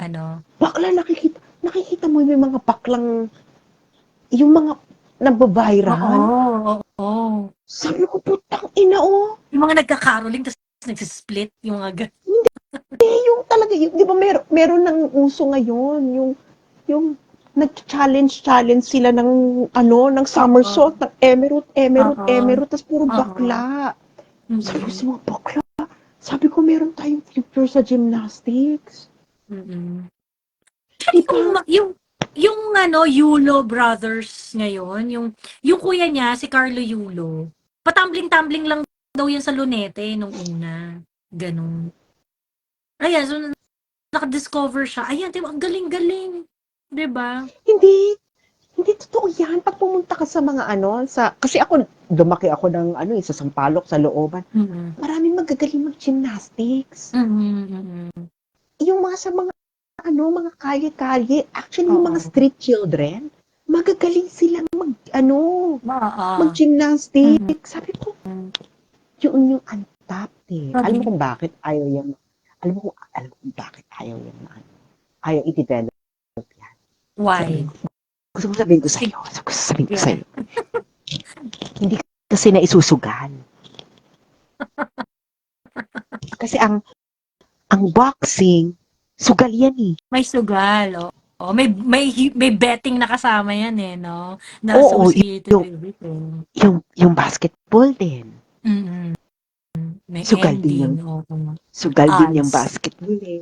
Bakla, nakikita mo yung mga baklang, yung mga nababiral. Oo. Sabi ko, putang ina, oh. Yung mga nagkakaroling, tapos nagsisplit, yung mga Yung talaga, di ba meron ng uso ngayon, yung nag-challenge sila ng somersault, ng emerald, tapos puro bakla. Sabi ko sa mga bakla, sabi ko meron tayong future sa gymnastics. Diba? Yung Yulo brothers ngayon, yung kuya niya, si Carlo Yulo, patambling-tambling lang daw yan sa Lunete nung una. Ganun. Ayan, so naka-discover siya. Ayan, diba? Ang galing-galing. Diba? Hindi totoo yan. Pag pumunta ka sa mga kasi lumaki ako sa Sampaloc, sa looban. Maraming magagaling mag-gymnastics. Yung mga sa mga mga kalye-kalye, actually yung mga street children, magagaling silang mag-gymnastics. Sabi ko, yung untapped eh. Alam mo kung bakit ayaw yan. Alam mo kung bakit ayaw yan. Ayaw i-develop yan. Why? Gusto ko sabihin ko sa'yo. Hindi kasi na isusugal. Kasi ang boxing, sugal yan eh. May sugal, oh. May betting na kasama yan eh, no? Na Oo, associated with it. Yung basketball din. May sugal ending. Sugal din yung basketball eh.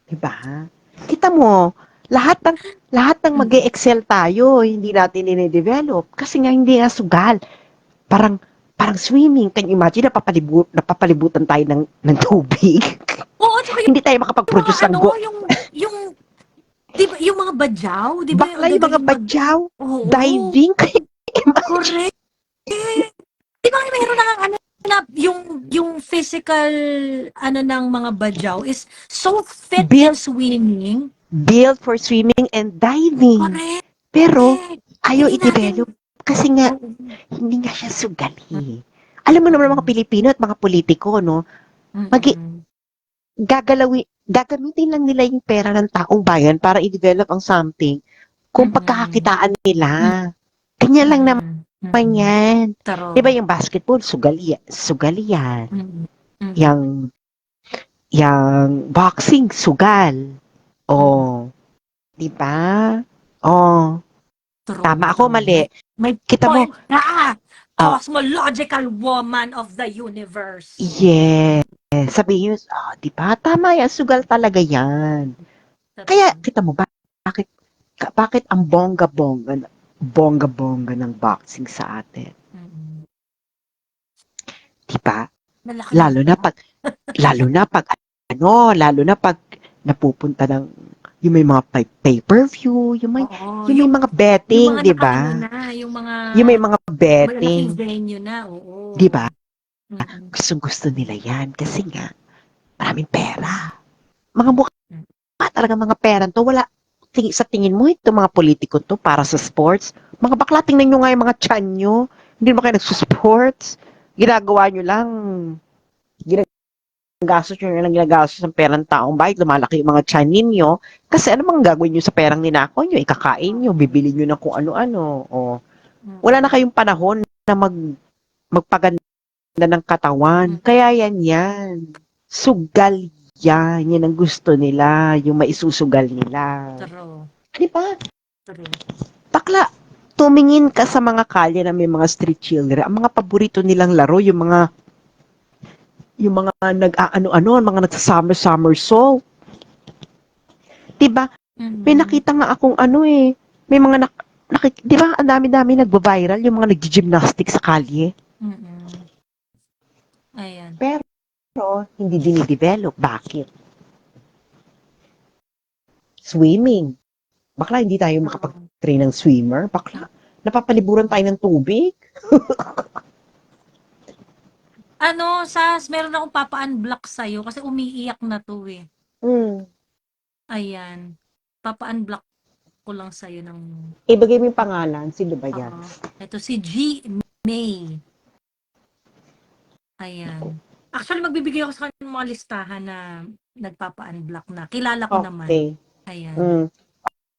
Diba? Kita mo, lahat ng mag-e-excel tayo, hindi natin i-develop kasi nga hindi nga sugal. Parang swimming. Can you imagine, napapalibutan tayo ng tubig? Oo, hindi tayo makapag-produce ng diba, yung mga badyaw, diba? Bakla yung mga badyaw, diving. Correct. Diba meron na yung physical ng mga badyaw is so fit in swimming. Built for swimming and diving. Correct. Pero ayaw i-develop kasi nga hindi nga siya sugali. Alam mo naman mga Pilipino at mga politiko, no? Gagamitin lang nila yung pera ng taong bayan para i-develop ang something kung pagkakakitaan nila. Kanya lang naman yan. Diba yung basketball, sugali yan. Yung boxing, sugal. Diba? Tama ako, mali. Kita mo, cosmological woman of the universe. Yes. Sabihin nyo, diba? Tama yan, sugal talaga yan. Kaya, kita mo, bakit ang bongga-bongga ng boxing sa atin? Diba? Lalo na pag napupunta ng yung may mga pay-per-view, yung may mga betting, di ba? Yung may mga betting. Malaking venue na, oo. Di ba? Gustong-gusto nila yan kasi nga maraming pera. Mga mukha talaga mga pera to. Wala, sa tingin mo, ito mga politiko to para sa sports. Mga bakla, tingnan nyo nga yung mga tiyan nyo. Hindi naman kayo nagsusports. Ginagawa nyo lang, ginagastos ng perang taong bahay, lumalaki yung mga tiyan ninyo. Kasi ano mang gagawin nyo sa perang ninako nyo? Ikakain nyo, bibili nyo ng kung ano-ano. Wala na kayong panahon na magpaganda ng katawan. Kaya yan. Sugal yan. Yan ang gusto nila. Yung maisusugal nila. Di ba? Bakla, tumingin ka sa mga kalye na may mga street children. Ang mga paborito nilang laro, yung mga mga nagsa-somersault. Diba? May nakita nga akong may mga diba, ang dami-dami nagba-viral yung mga nag-gymnastic sa kalye. Ayan. Pero, hindi dinidevelop. Bakit? Swimming. Bakla, hindi tayo makapag-train ng swimmer. Bakla, napapaliburan tayo ng tubig. Meron akong papa-unblock sa'yo kasi umiiyak na 'to, eh. Hmm. Ayan, papa-unblock ko lang sa'yo ng Ibigay mo yung pangalan. Sino ba yan? eto si G. May. Ayan. Actually, magbibigay ako sa kanya ng mga listahan na nagpapa-unblock na. Kilala ko naman. Okay. Ayan.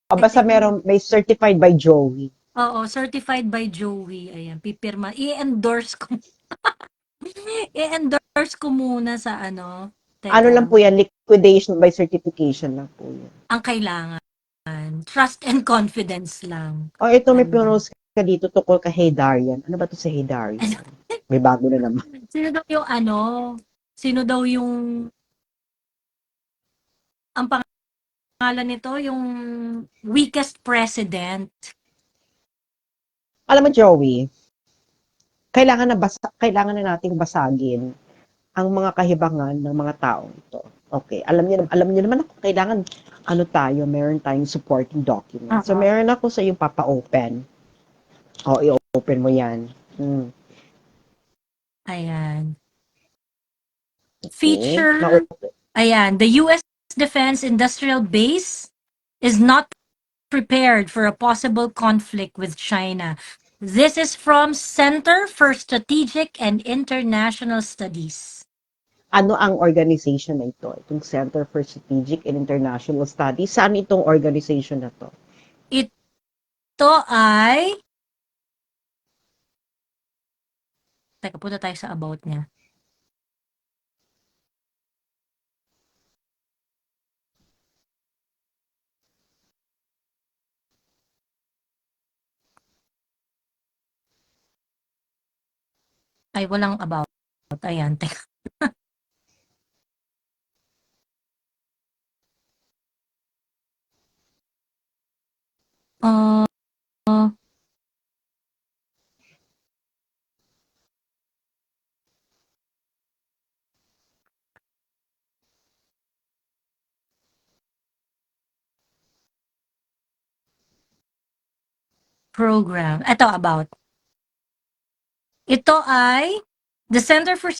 O basta may certified by Joey. Oo, certified by Joey. Ayan, pipirma. I-endorse ko. I-endorse ko muna sa ano. Ano lang Teka, po yan? Liquidation by certification lang po yan. ang kailangan. Trust and confidence lang. O ito, may And, pinost ka dito tungkol kay Hey Darian. Ano ba to si Hey Darian? May bago na naman. Sino daw yung Sino daw yung ang pangalan nito, yung weakest president. Alam mo, Joey, kailangan na nating basagin ang mga kahibangan ng mga taong ito. Okay, alam niyo naman ako, kailangan meron tayong supporting document. So, meron ako sa yung papa-open. O, i-open mo yan. Ayan. Okay. Feature, ayan, the US Defense Industrial Base is not prepared for a possible conflict with China. This is from Center for Strategic and International Studies. Ano ang organization na ito? Itong Center for Strategic and International Studies. Saan itong organization na to? Ito ay... Teka, punta tayo sa about niya. Ay, walang about. Ayan, teka. Program. Ito, about. Ito ay, the Center for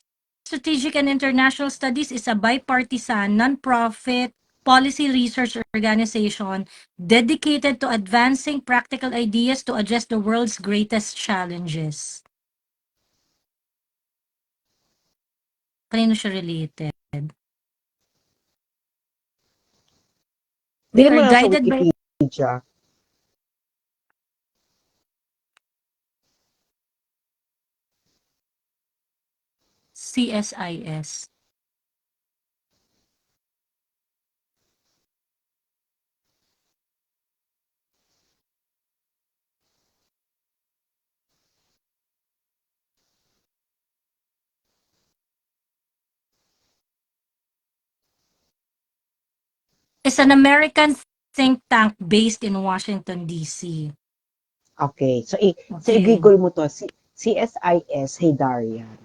Strategic and International Studies is a bipartisan, non-profit policy research organization dedicated to advancing practical ideas to address the world's greatest challenges. Kanino siya related? We Tingnan mo are lang sa guided by Wikipedia. CSIS. Is an American think tank based in Washington, D.C. Okay. So, Okay. i-google mo to. CSIS, Hey Darian.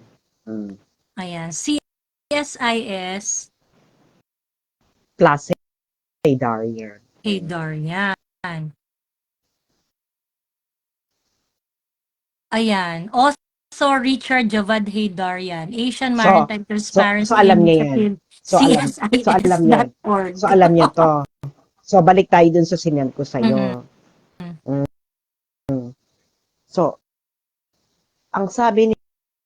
Ayan. CSIS, Plus, Hey Darian. Hey Darian. Ayan. Also, Richard Javad Heydarian, Asian Maritime Transparency So alam niya yan. Initiative, So alam niya. CSIS.org. So alam niya to. So balik tayo dun sa sinend ko sa'yo. So, ang sabi ni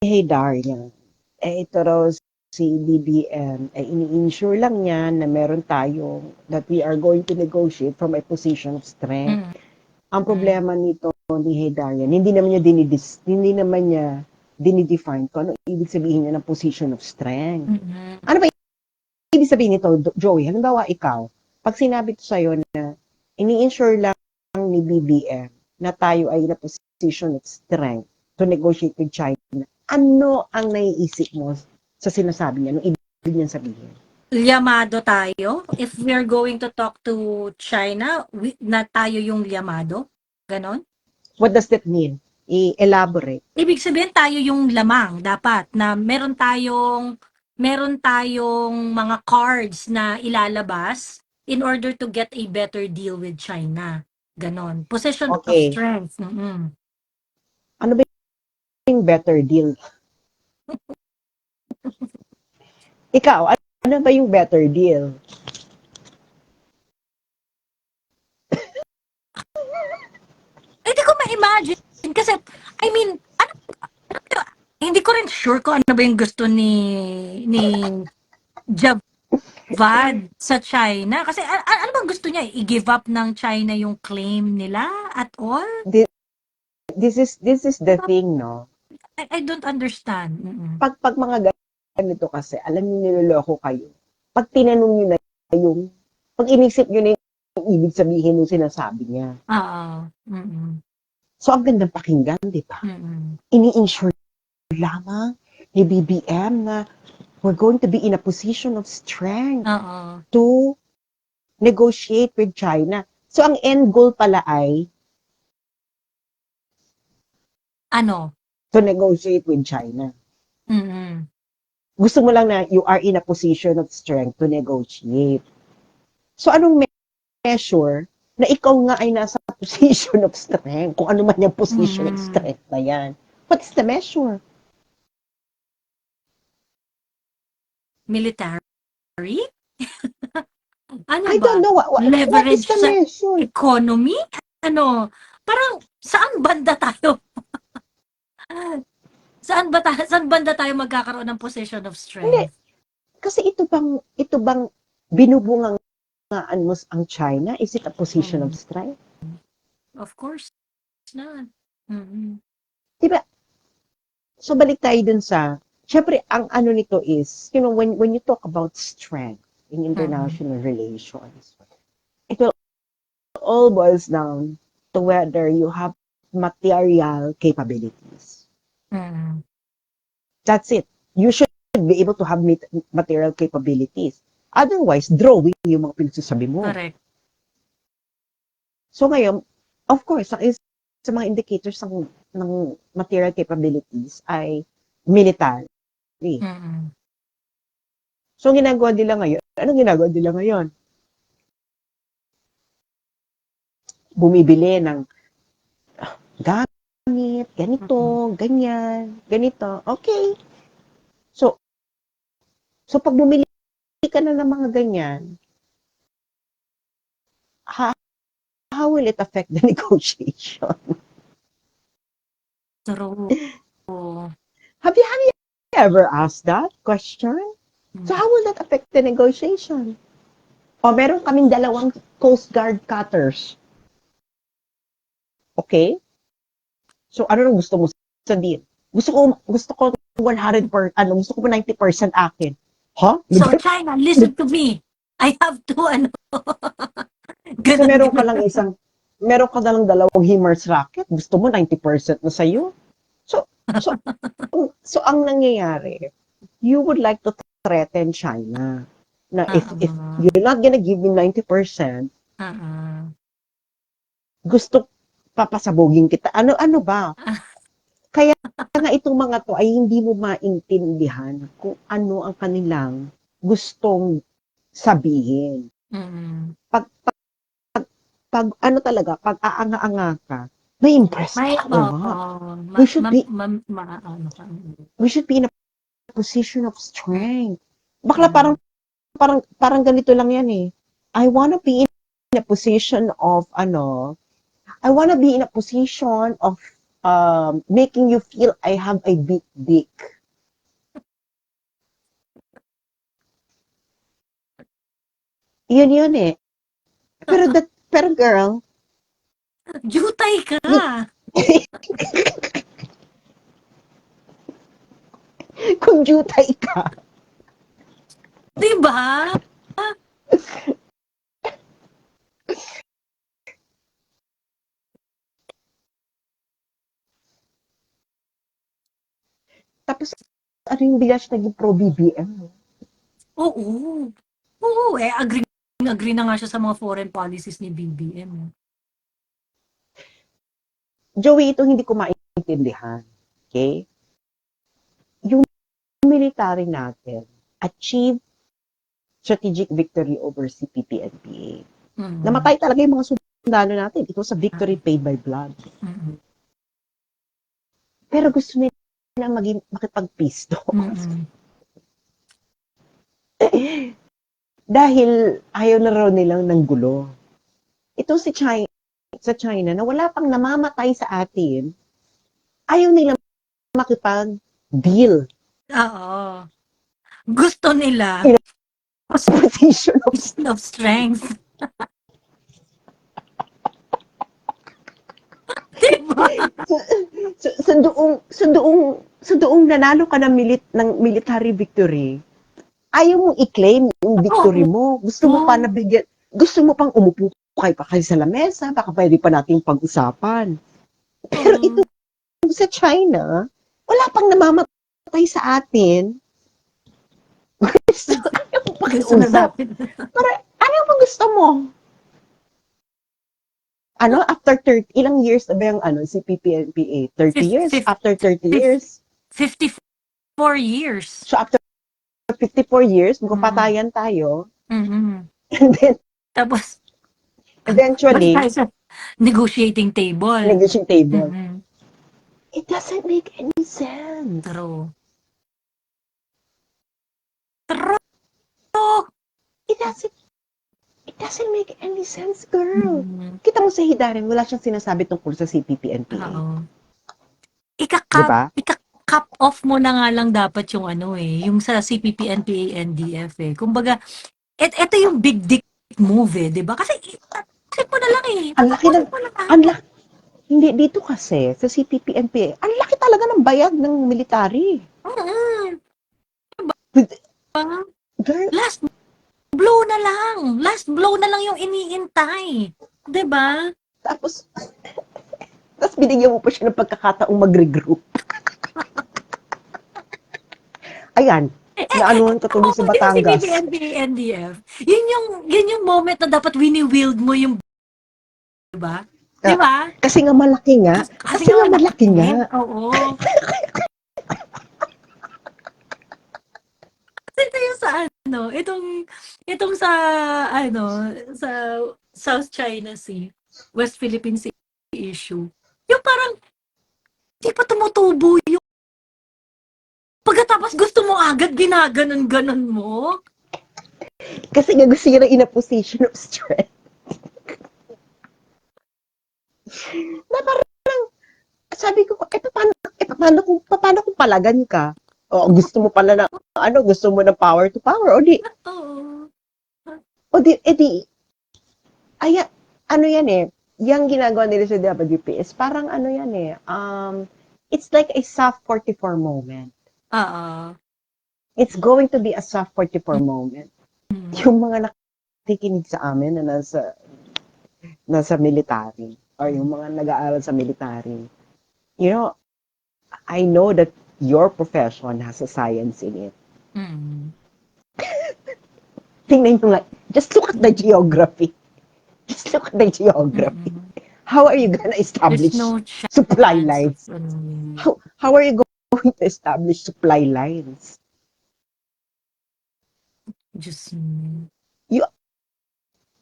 Heydarian, ito raw si BBM, ini-insure lang niya na meron tayong, that we are going to negotiate from a position of strength. Ang problema nito ni Heydarian, hindi naman niya dinidefine kung ano ibig sabihin niya ng position of strength. Ano ba ibig sabihin nito, Joey? Halimbawa ikaw, pag sinabi ko sa'yo na ini-insure lang ni BBM na tayo ay na position of strength to negotiate with China, ano ang naiisip mo sa sinasabi niya? Anong ibig niya sabihin? Llamado tayo. If we're going to talk to China, na tayo yung llamado. Ganon? What does that mean? I-elaborate. Ibig sabihin tayo yung lamang dapat na meron tayong mga cards na ilalabas in order to get a better deal with China. Ganon. Position of Okay. strength. Mm-mm. Ano ba yung better deal? Ikaw, ano ba yung better deal? Hindi ko ma-imagine. Kasi, I mean, hindi ko rin sure kung ano ba yung gusto ni Javad sa China. Kasi, ano bang gusto niya? I-give up ng China yung claim nila at all? This is the Diba? thing, no? I don't understand. Mm-mm. Pag mga ganito kasi, alam niyo niloloko kayo. Pag tinanong niyo na yung, pag inisip niyo na yung ibig sabihin ng sinasabi niya. Oo. Mm-mm. So, ang gandang pakinggan, di ba? Mm-mm. Ini-insure lamang ni BBM na we're going to be in a position of strength Oo. to negotiate with China. So, ang end goal pala ay Ano? to negotiate with China. Mm-mm. Gusto mo lang na you are in a position of strength to negotiate. So, anong measure na ikaw nga ay nasa position of strength? Kung ano man yung position of Mm-mm. strength na yan. What is the measure? Military? Ano I don't ba? know. What is Leverage the sa measure? economy? Ano? Parang saan banda tayo? Saan banda tayo magkakaroon ng position of Hindi. strength? Kasi ito bang binubungangaan mo ang China? Is it a position of Mm. strength? Of course not. Mm-mm. Diba? So, balik tayo dun sa, syempre, ang ano nito is, you know, when you talk about strength in Mm-mm. international relations, it will all boils down to whether you have material capabilities. Mm-mm. That's it. You should be able to have material capabilities. Otherwise, drawing yung mga pinagsasabi mo. Correct. So ngayon, of course, sa mga indicators ng material capabilities ay military. Mm-mm. So ginagawa nila ngayon, anong ginagawa nila ngayon? Bumibili ng gamit, ganito, Mm-mm. ganyan, ganito. Okay. So, pag bumili ka na ng mga ganyan, how will it affect the negotiation? True. Have you ever asked that question? So Mm. how will that affect the negotiation? O meron kaming dalawang Coast Guard cutters. Okay? So ano nang gusto mo sa deal? Gusto ko 100 gusto ko 90% akin. Ha? So, China, listen to me. I have to, Kasi ganon, ganon. meron ka na lang dalawang HIMARS rocket, gusto mo 90% na sa'yo. So, so, ang nangyayari, you would like to threaten China na if Uh-uh. you're not gonna give me 90%, Uh-uh. gusto papasabugin kita. Ano ba? Kaya nga itong mga to ay hindi mo maintindihan kung ano ang kanilang gustong sabihin. Mm. Pag, pag ano talaga, pag aanga-anga ka, may impress May, ka, oo, diba? We should be, ano ka. we should be in a position of Mm. strength. Bakla Mm. parang ganito lang yan eh. I wanna be in a position of I wanna be in a position of making you feel I have a big dick. Yun eh. Pero girl, Jutay ka. kung jutay ka, Diba? tapos ano yung bilas naging pro-BBM? Oo. Oo, agree na nga siya sa mga foreign policies ni BBM. Joey, ito hindi ko maintindihan. Okay? Yung military natin achieve strategic victory over CPP-NPA. Mm. Namatay talaga yung mga sundalo natin. It was a victory paid by blood. Mm. Pero gusto nila makipag-peace talks. Dahil ayaw na raw nilang ng gulo. Ito sa China na wala pang namamatay sa atin, ayaw nilang makipag-deal. Oo. Gusto nila Position of of strength. Diba? sa doong nanalo ka ng military victory, ayaw mong i-claim yung victory mo. Gusto mo pang umupo pa kayo sa lamesa, baka pwede pa nating pag-usapan. Pero ito sa China, wala pang namamatay sa atin. Gusto na natin. Ano bang gusto mo? After 30, ilang years na ba yung si PPNPA? 30 years? After 30 years? 54 years. So after 54 years, magpapatayan tayo. Mm-hmm. And then, tapos, eventually, tayo sa negotiating table. Mm-hmm. It doesn't make any sense. True. It doesn't make any sense, girl. Kita mo sa Hidarin, wala siyang sinasabi tungkol sa CPP-NPA. Oo. Diba? Ika-cap off mo na nga lang dapat yung yung sa CPP, NPA, NDF eh. Kumbaga, ito yung big dick move eh, di ba? Kasi, mo na lang eh. Ang laki hindi, dito kasi, sa CPP, NPA, ang laki talaga ng bayad ng military. Diba? Girl, Last blow na lang yung iniintay. Diba? Tapos binigyan mo pa siya ng pagkakataong mag-regroup. Ayan, naanuhan ka tuloy sa Batangas. CPP, NDF. Yun yung moment na dapat wini-wield mo yung, diba? Diba? Kasi nga malaki nga. Kasi nga malaki nga. Oo. Ito yung sa itong sa sa South China Sea, West Philippine Sea issue. Yung parang di pa tumutubo yung pagkatapos gusto mo agad ginaganon-ganon mo. Kasi nga gusto niya in a position of strength. Na parang, sabi ko, paano kung palagan ka? O gusto mo pala na, gusto mo ng power to power? Yan eh, yung ginagawa nila sa WP is parang yan eh, it's like a soft 44 moment. It's going to be a soft 44 moment. Yung mga nakikinig sa amin na nasa military, or yung mga nag-aaral sa military, I know that your profession has a science in it. Tingnan nyo nga, just look at the geography. How are you gonna establish supply lines? How are you going to establish supply lines? Just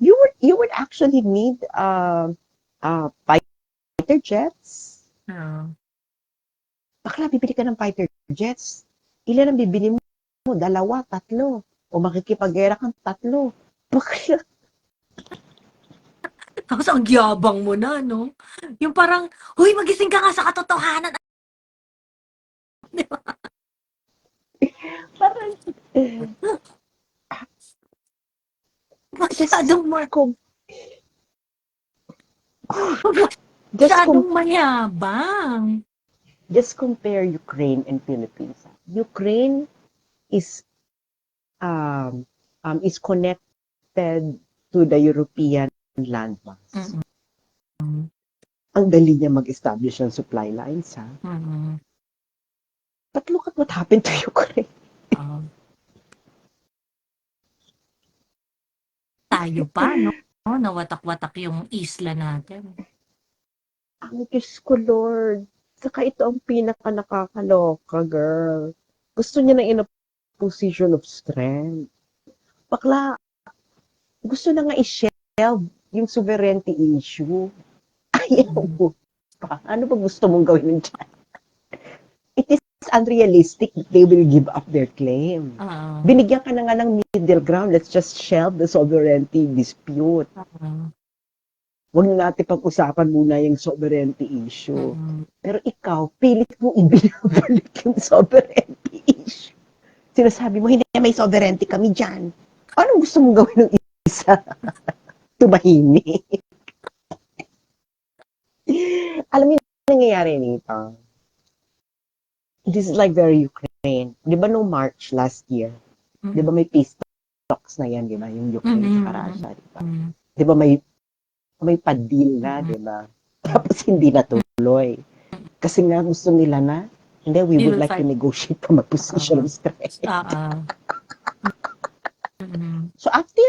you would actually need fighter jets. Bakla, bibili ka ng fighter jets. Ilan ang bibili mo? 2, 3. O makikipag-gera kang 3. Bakla. Tapos ang gyabang mo na, no? Yung parang, huy, magising ka nga sa katotohanan. Diba? Parang, masyadong mayabang. Just compare Ukraine and Philippines. Ukraine is connected to the European landmass. Ang dali niya mag-establish ng supply lines, ha? But look at what happened to Ukraine. Tayo pa, no? Nawatak-watak yung isla natin. Ang Diyos ko, Lord. Saka ito ang pinaka nakakaloka, girl. Gusto niya na in a position of strength. bakla, gusto na nga i-shelve yung sovereignty issue. Ayaw pa. Ano ba gusto mong gawin dyan? It is unrealistic that they will give up their claim. Oo. Binigyan ka na nga ng middle ground. Let's just shelve the sovereignty dispute. Oo. Huwag na natin pag-usapan muna yung sovereignty issue. Mm. Pero ikaw, pilit mo ibinabalik yung sovereignty issue. Sinasabi mo, hindi may sovereignty kami dyan. Anong gusto mong gawin ng isa? Tumahimik. Alam mo yung nangyayari nito? This is like very Ukraine. Di ba no March last year? Di ba may peace talks na yan, di ba? Yung Ukraine sa Russia, di ba? Di ba may pa-deal na, di ba? Tapos hindi natuloy. Kasi nga gusto nila na, hindi, we would like to negotiate from a position of strength. So after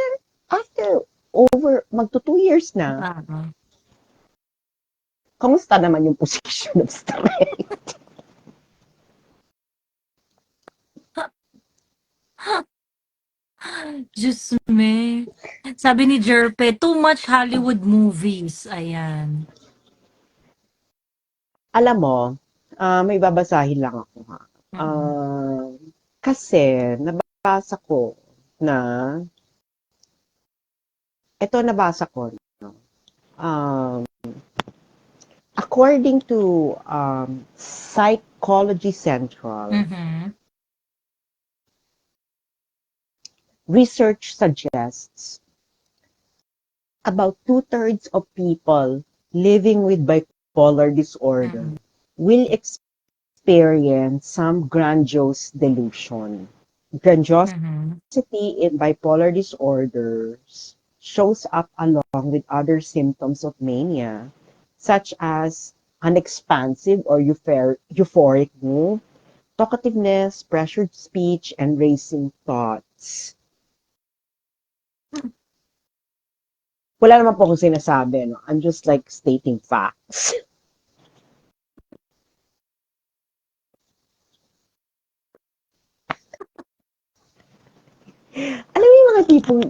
over, magto 2 years na, kamusta naman yung position of strength? Diyos me. Sabi ni Jerpe, too much Hollywood movies. Ayan. Alam mo, may babasahin lang ako ha. Kasi nabasa ko na no? According to Psychology Central, research suggests about 2/3 of people living with bipolar disorder will experience some grandiose delusion. Grandiosity in bipolar disorders shows up along with other symptoms of mania, such as an expansive or euphoric mood, talkativeness, pressured speech, and racing thoughts. Wala naman po akong sinasabi, no? I'm just like stating facts. Alam mo yung mga tipong,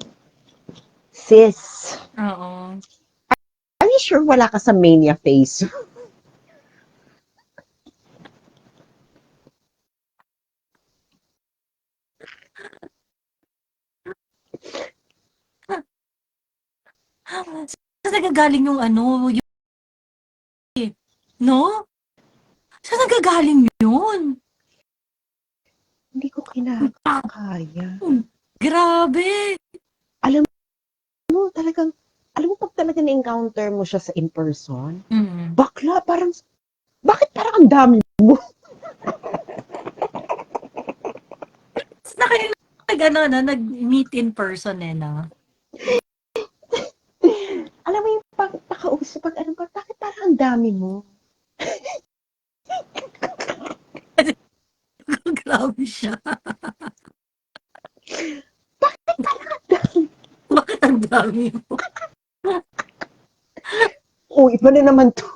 sis, Oo. are you sure wala ka sa mania phase? Saan nagagaling yung ano? No? Saan nagagaling yun? Hindi ko kinakaya. Grabe! Alam mo, pag talaga na-encounter mo siya sa in-person, bakla, bakit parang ang dami mo? Na kayo nag-meet in person na? Alam mo yung pagkakausap, bakit parang ang dami mo? Grabe siya. Bakit parang ang dami? Bakit ang dami mo? Oh, iba na naman to.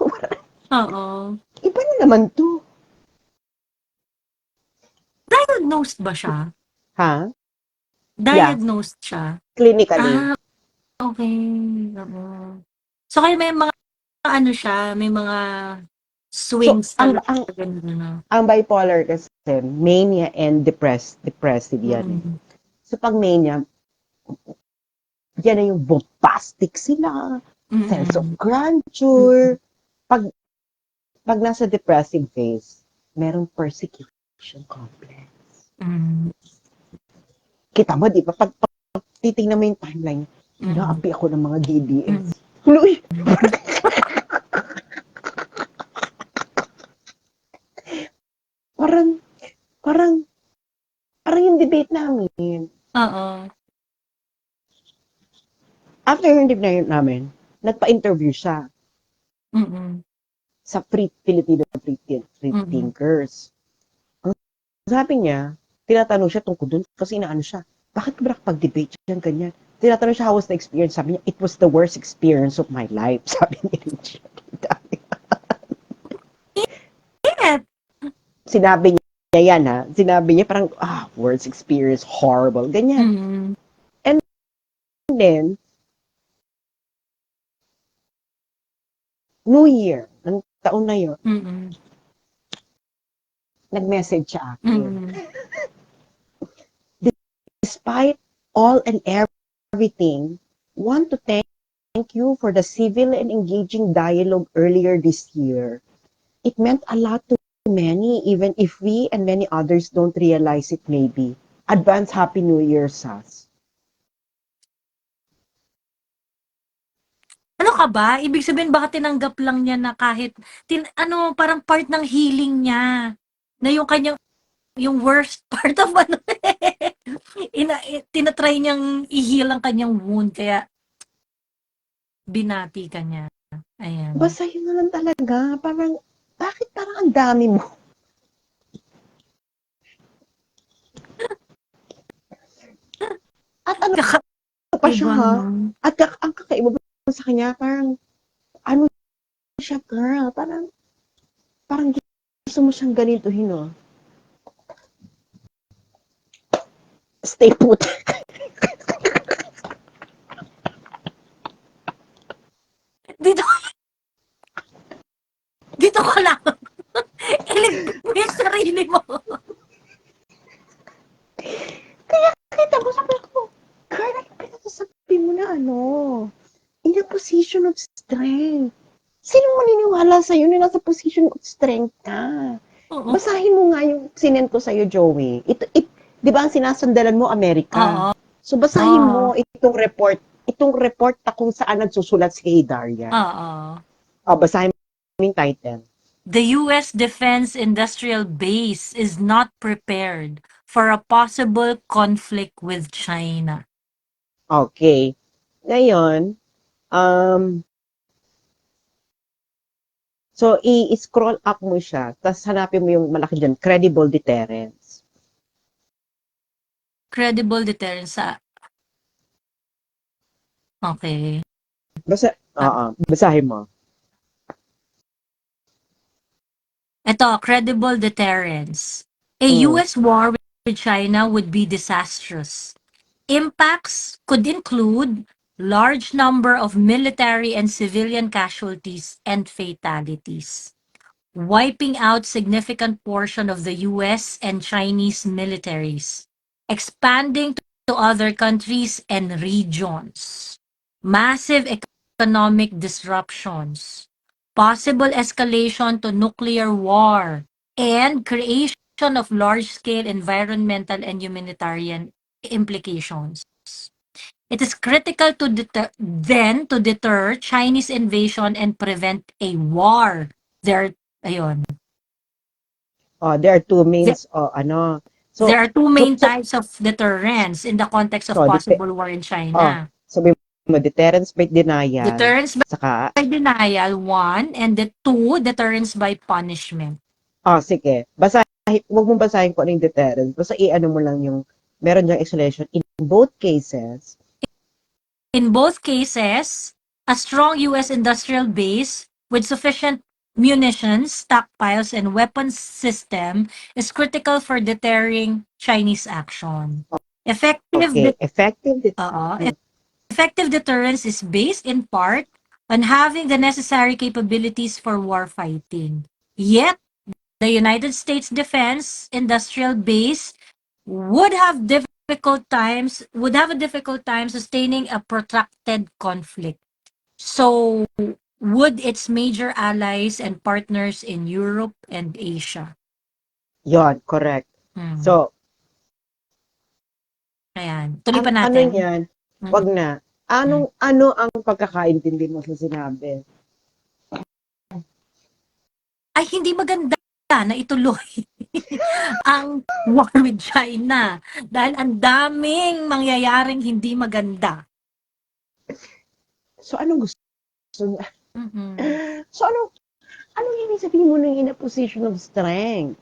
Oo. Iba na naman to. Diagnosed ba siya? Ha? Diagnosed siya? Clinically. Okay. Oo. So, kaya may mga ano siya, may mga swings So, ang bipolar kasi, mania and depressive yan. So, pag mania, yan na yung bombastic sila, sense of grandeur. Pag nasa depressive phase, merong persecution complex. Kita mo, di ba? Pag titingnan mo yung timeline, inaapi ako ng mga DDS. Uy! parang yung debate namin. Oo. After yung debate namin, nagpa-interview siya. Sa Filipino Free Thinkers. Ang sabi niya, tinatanong siya tungkol dun kasi inaano siya, bakit ka ba nakapag-debate siya ganyan? Tinatanong siya, how was the experience? Sabi niya, it was the worst experience of my life. Sabi niya rin siya. Sinabi niya yan, ha? Sinabi niya parang, worst experience, horrible, ganyan. And din, New Year, ng taon na yun, Mm. nag-message sa akin. Mm. Despite all and everything, want to thank you for the civil and engaging dialogue earlier this year. It meant a lot to many, even if we and many others don't realize it maybe. Advance Happy New Year, Sas. Ano ka ba? Ibig sabihin baka tinanggap lang niya na kahit parang part ng healing niya na yung worst part of tinatry niyang i-heal ang kanyang wound kaya binati ka niya. Ayan. Basta yun na lang talaga. Parang, bakit parang ang dami mo? At ano pa siya, Kakaiba, ha? no? At ang kakaiba pa sa kanya, parang, ano siya, girl? Parang gusto mo siyang ganituhin, no? Stay put. Dito, dito ka lang. Iligpit mo yung sarili mo. Kita mo, sabi ko, girl, pinagsasabi mo na ano, in a position of strength. Sino maniniwala sa'yo na nasa position of strength ka? Oo. Basahin mo nga yung sinend ko sa'yo, Joey. Di ba ang sinasandalan mo, Amerika? Oo. So basahin mo itong report na kung saan nagsusulat si Hey Daria. Oo. Basahin mo yung title. The U.S. Defense Industrial Base is not prepared for a possible conflict with China. Okay. Ngayon, so i-scroll up mo siya, tapos hanapin mo yung malaki dyan, credible deterrence. Credible deterrence sa... Okay. Basahin mo. Ito, credible deterrence. A U.S. war with China would be disastrous. Impacts could include large number of military and civilian casualties and fatalities, wiping out significant portion of the US and Chinese militaries, expanding to other countries and regions, massive economic disruptions, possible escalation to nuclear war, and creation of large-scale environmental and humanitarian implications. It is critical to deter Chinese invasion and prevent a war. Ayun. There are two main, There are two main types of deterrence in the context of possible war in China. Sabi mo, deterrence by denial. Deterrence Saka, by denial, one, and the two, deterrence by punishment. sige. Huwag mong basahin kung ano yung deterrence. Basta i-ano mo lang yung, meron yung explanation. In both cases, a strong U.S. industrial base with sufficient munitions, stockpiles, and weapons system is critical for deterring Chinese action. Effective deterrence is based in part on having the necessary capabilities for warfighting. Yet, the United States Defense Industrial Base would have a difficult time sustaining a protracted conflict. So, would its major allies and partners in Europe and Asia. Yon, correct. So, ayan. Tuloy pa natin. Ano yan? Wag na. Ano ang pagkakaintindi mo sa sinabi? Ay, hindi maganda na ituloy ang war with China dahil ang daming mangyayaring hindi maganda. So, anong gusto niya? So, anong ibig sabihin mo ng in a position of strength?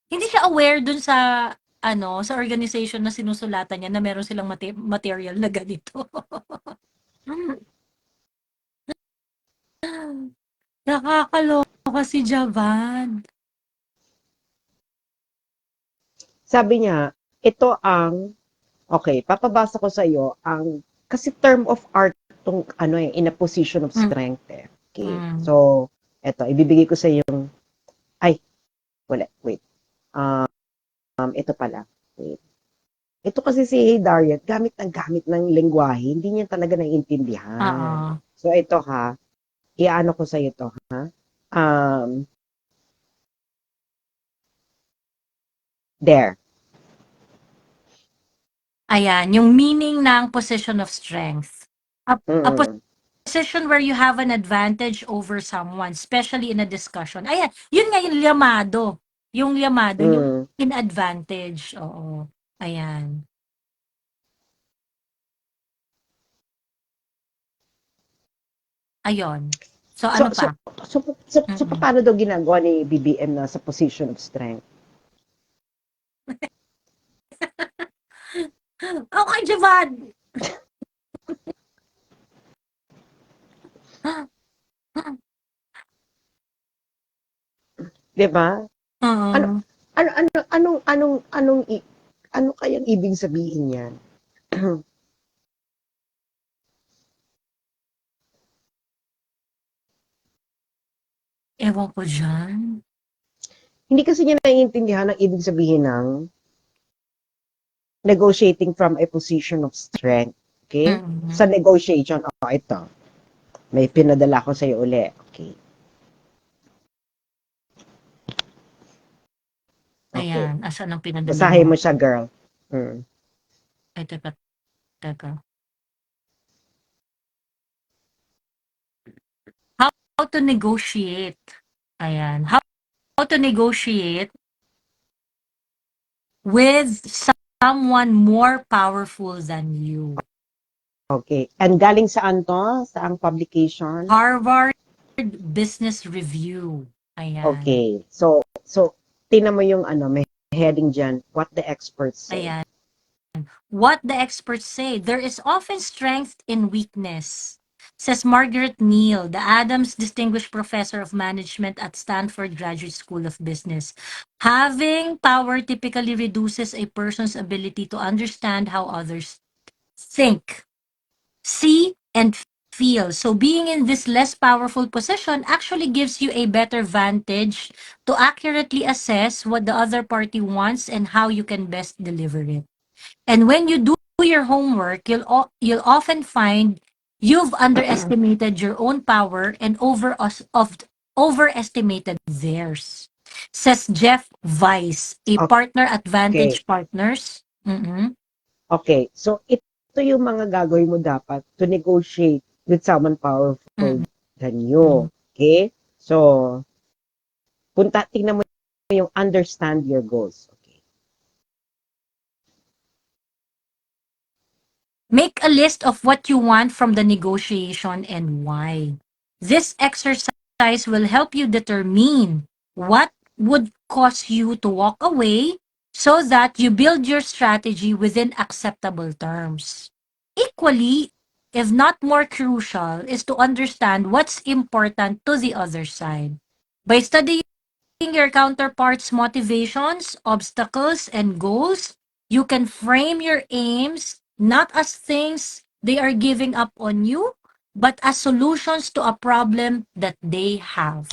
Hindi siya aware dun sa sa organization na sinusulatan niya na meron silang material na ganito. Nakakaloka si Javan. Sabi niya, ito ang Okay, papabasa ko sa iyo kasi term of art tong in a position of Mm. strength eh. Okay. Mm. So, eto, ibibigay ko sa iyo ay, wala, wait. Ito pala. Wait. Ito kasi si Darian, gamit ng lengguwahe, hindi niya talaga naiintindihan. Oo. So, ito ha, iano ko sa iyo to, ha? Um, there. Ayan, yung meaning ng position of strength. A Mm, position where you have an advantage over someone, especially in a discussion. Ayan, yun nga yung llamado. Yung llamado, yung mm. in advantage. Oo. Ayan. Ayon. So, So, ano so, pa? so, Mm. paano daw ginagawa ni BBM na sa position of strength? Okay, Javad! 'Di ba? Ano, Oo. ano kayang ibig sabihin yan? Ewan ko dyan. Hindi kasi niya naiintindihan ang ibig sabihin ng negotiating from a position of strength. Okay? Mm. Sa negotiation, ito. May pinadala ko sa iyo uli. Okay. Okay. Ayan, asan ang pinadala mo? Basahin mo siya, girl. Hmm. Ay, teka, teka. How to negotiate. Ayan. How to negotiate with someone more powerful than you. Okay. And galing saan to? Saang publication? Harvard Business Review. Ayan. Okay. So, tingnan mo yung may heading dyan, what the experts say. Ayan. What the experts say, there is often strength in weakness. Says Margaret Neal, the Adams Distinguished Professor of Management at Stanford Graduate School of Business. Having power typically reduces a person's ability to understand how others think, see, and feel. So being in this less powerful position actually gives you a better vantage to accurately assess what the other party wants and how you can best deliver it. And when you do your homework, you'll often find you've underestimated your own power and overestimated theirs. Says Jeff Weiss, a partner at Okay. Vantage Partners. Mm-mm. Okay. So, ito yung mga gagawin mo dapat to negotiate with someone powerful Mm-mm. than you. Okay? So, tingnan mo yung understand your goals. Okay. Make a list of what you want from the negotiation and why. This exercise will help you determine what would cause you to walk away so that you build your strategy within acceptable terms. Equally, if not more crucial, is to understand what's important to the other side. By studying your counterpart's motivations, obstacles, and goals, you can frame your aims not as things they are giving up on you, but as solutions to a problem that they have.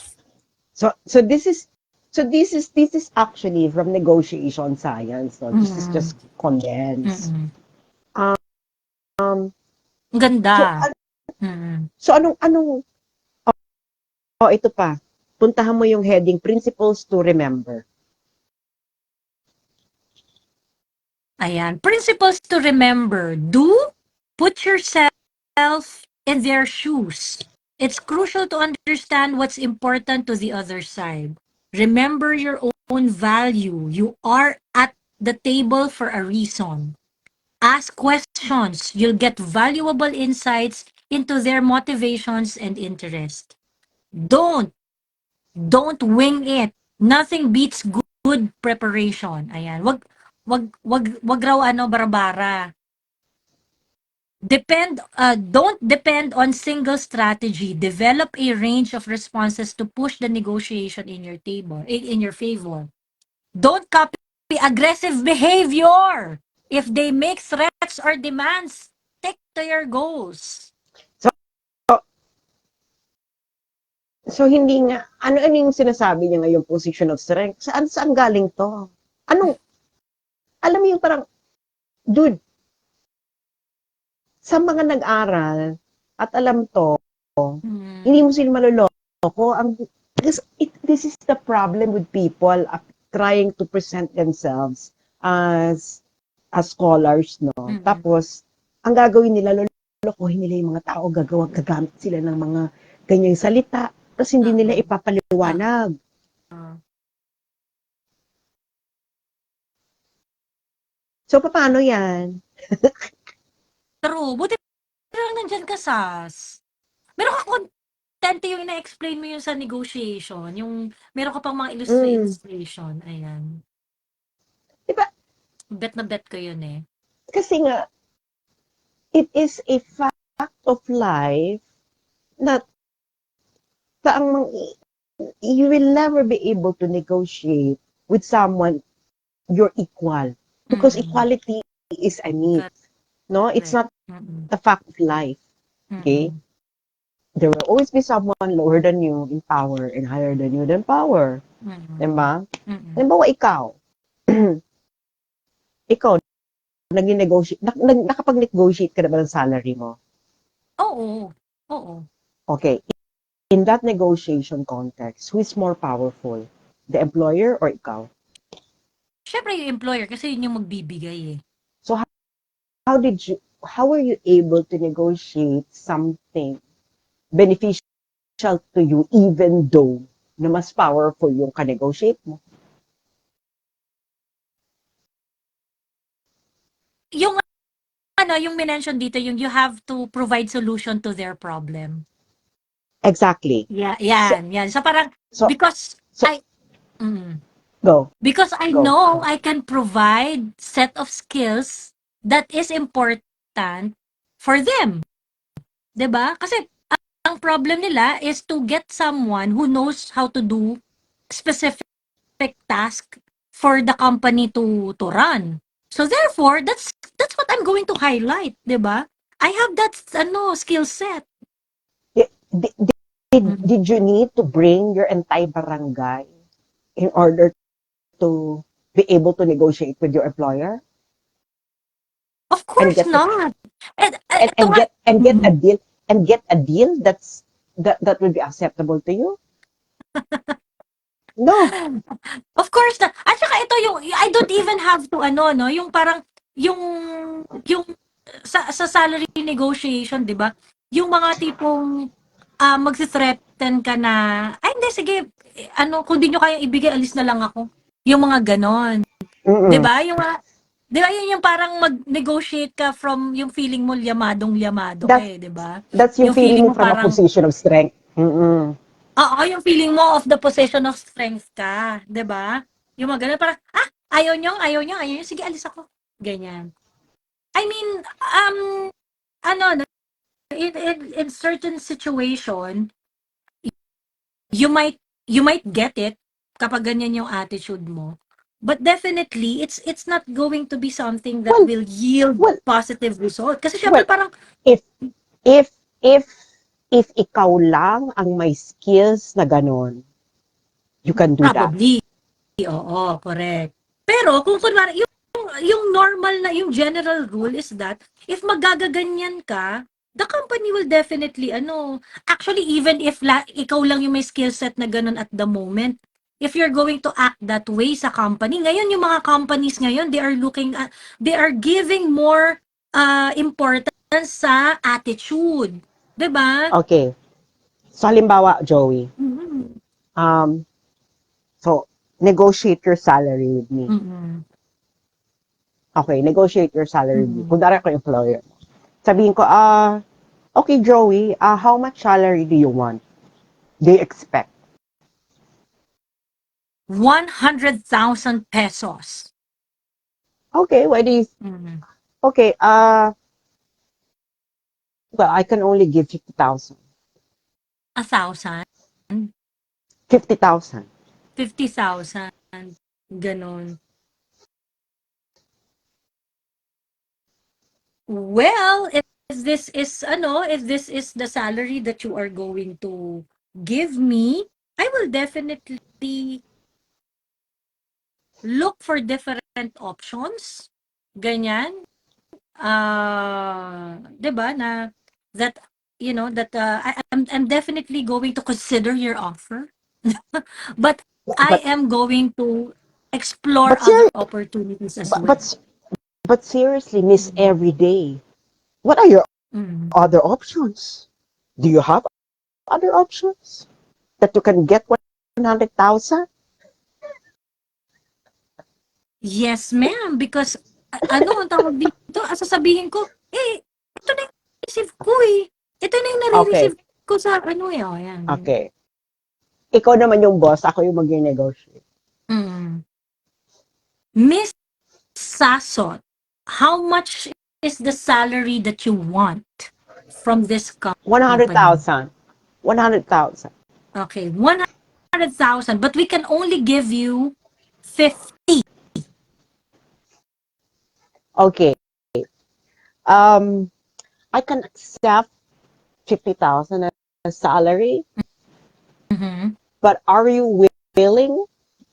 So this is actually from negotiation science. No? This is Mm, just condensed. mm. Um, Ang so, ganda. Mm. so anong, ito pa. Puntahan mo yung heading, Principles to Remember. Ayan. Principles to remember. Put yourself in their shoes. It's crucial to understand what's important to the other side. Remember your own value. You are at the table for a reason. Ask questions. You'll get valuable insights into their motivations and interest. Don't don't wing it. Nothing beats good preparation. Ayan. Wag raw bara-bara. Don't depend on single strategy. Develop a range of responses to push the negotiation in your favor. Don't copy aggressive behavior. If they make threats or demands, stick to your goals. So hindi nga, ano yung sinasabi niya ngayong position of strength? Saan galing to? Anong, alam mo yung parang, dude, sa mga nag-aral at alam to, hindi mo sila maloloko. This is the problem with people trying to present themselves as scholars, no? Tapos, ang gagawin nila, lolokohin nila yung mga tao, gagamit sila ng mga ganyang salita, tapos hindi nila ipapaliwanag. So, paano yan? True. Buti lang nandyan ka, Sas. Meron ka kontente yung ina-explain mo yung sa negotiation. Yung meron ka pang mga illustration. Ayan. Diba? Bet na bet ko yun eh. Kasi nga, it is a fact of life that you will never be able to negotiate with someone you're equal. Because equality is a myth. No? It's not the fact of life. Okay? There will always be someone lower than you in power and higher than you in power. Diba? Halimbawa, ikaw. Ikaw, nakapag-negotiate ka na ba ng salary mo? Oo. Okay. In that negotiation context, who is more powerful? The employer or ikaw? Siyempre yung employer kasi yun yung magbibigay eh. So how were you able to negotiate something beneficial to you even though na mas powerful yung ka-negotiate mo? Yung yung mention dito, yung you have to provide solution to their problem. Exactly. Yeah, yan. So parang, because I know I can provide set of skills that is important for them. 'Di ba? Kasi ang problem nila is to get someone who knows how to do specific task for the company to run. So therefore, that's what I'm going to highlight, 'di ba? I have that skill set. Did you need to bring your entire barangay in order to be able to negotiate with your employer? Of course not. Get a deal that would be acceptable to you? No. Of course not. At saka ito yung I don't even have to yung parang yung sa salary negotiation, 'di ba? Yung mga tipong magse-threaten ka na, ay hindi sige, kung di nyo kayang ibigay, alis na lang ako. Yung mga ganon. 'Di ba? Yung 'di ba yun yung parang mag-negotiate ka from yung feeling mo yamadong 'di ba? That's yung feeling mo from a position of strength. Oo, yung feeling mo of the possession of strength ka, 'di ba? Yung mga ganun parang, ayaw nyo, sige alis ako. Ganyan. I mean, in certain situation, you might get it kapag ganyan yung attitude mo. But definitely, it's not going to be something that will yield positive result. Kasi syempre parang if ikaw lang ang may skills na ganon, you can do probably. Oo, correct. Pero kung kunwari, yung normal na, yung general rule is that, if magagaganyan ka, the company will definitely, actually, even if ikaw lang yung may skill set na ganun at the moment, if you're going to act that way sa company, ngayon yung mga companies ngayon, they are giving more importance sa attitude. 'Di ba? Okay. So, halimbawa, Joey, so, negotiate your salary with me. Okay, negotiate your salary with me. Kung dara ko employer, sabihin ko, okay, Joey, how much salary do you want? Do you expect? 100,000 pesos. Okay, why do you... Okay, well, I can only give 50,000. 1,000? 50,000. 50,000. Ganon. Well, if this is the salary that you are going to give me, I will definitely look for different options. Ganyan. 'Di ba na that I'm definitely going to consider your offer. But I But am going to explore but other ser- opportunities as but well. but, but seriously, Miss Mm. Everyday, what are your Mm. other options? Do you have other options that you can get 100,000? Yes, ma'am, because ano ang tawag dito, sasabihin ko, ito na yung receive ko eh. Ito na yung Okay, nare-receive ko sa ano eh, oh, yan. okay. Ikaw naman yung boss, ako yung mag-negotiate. Mm. Miss Sasot, how much is the salary that you want from this company? 100,000. 100,000. Okay, 100,000, but we can only give you 50. Okay. Um, I can accept 50,000 as salary, Mhm. but are you willing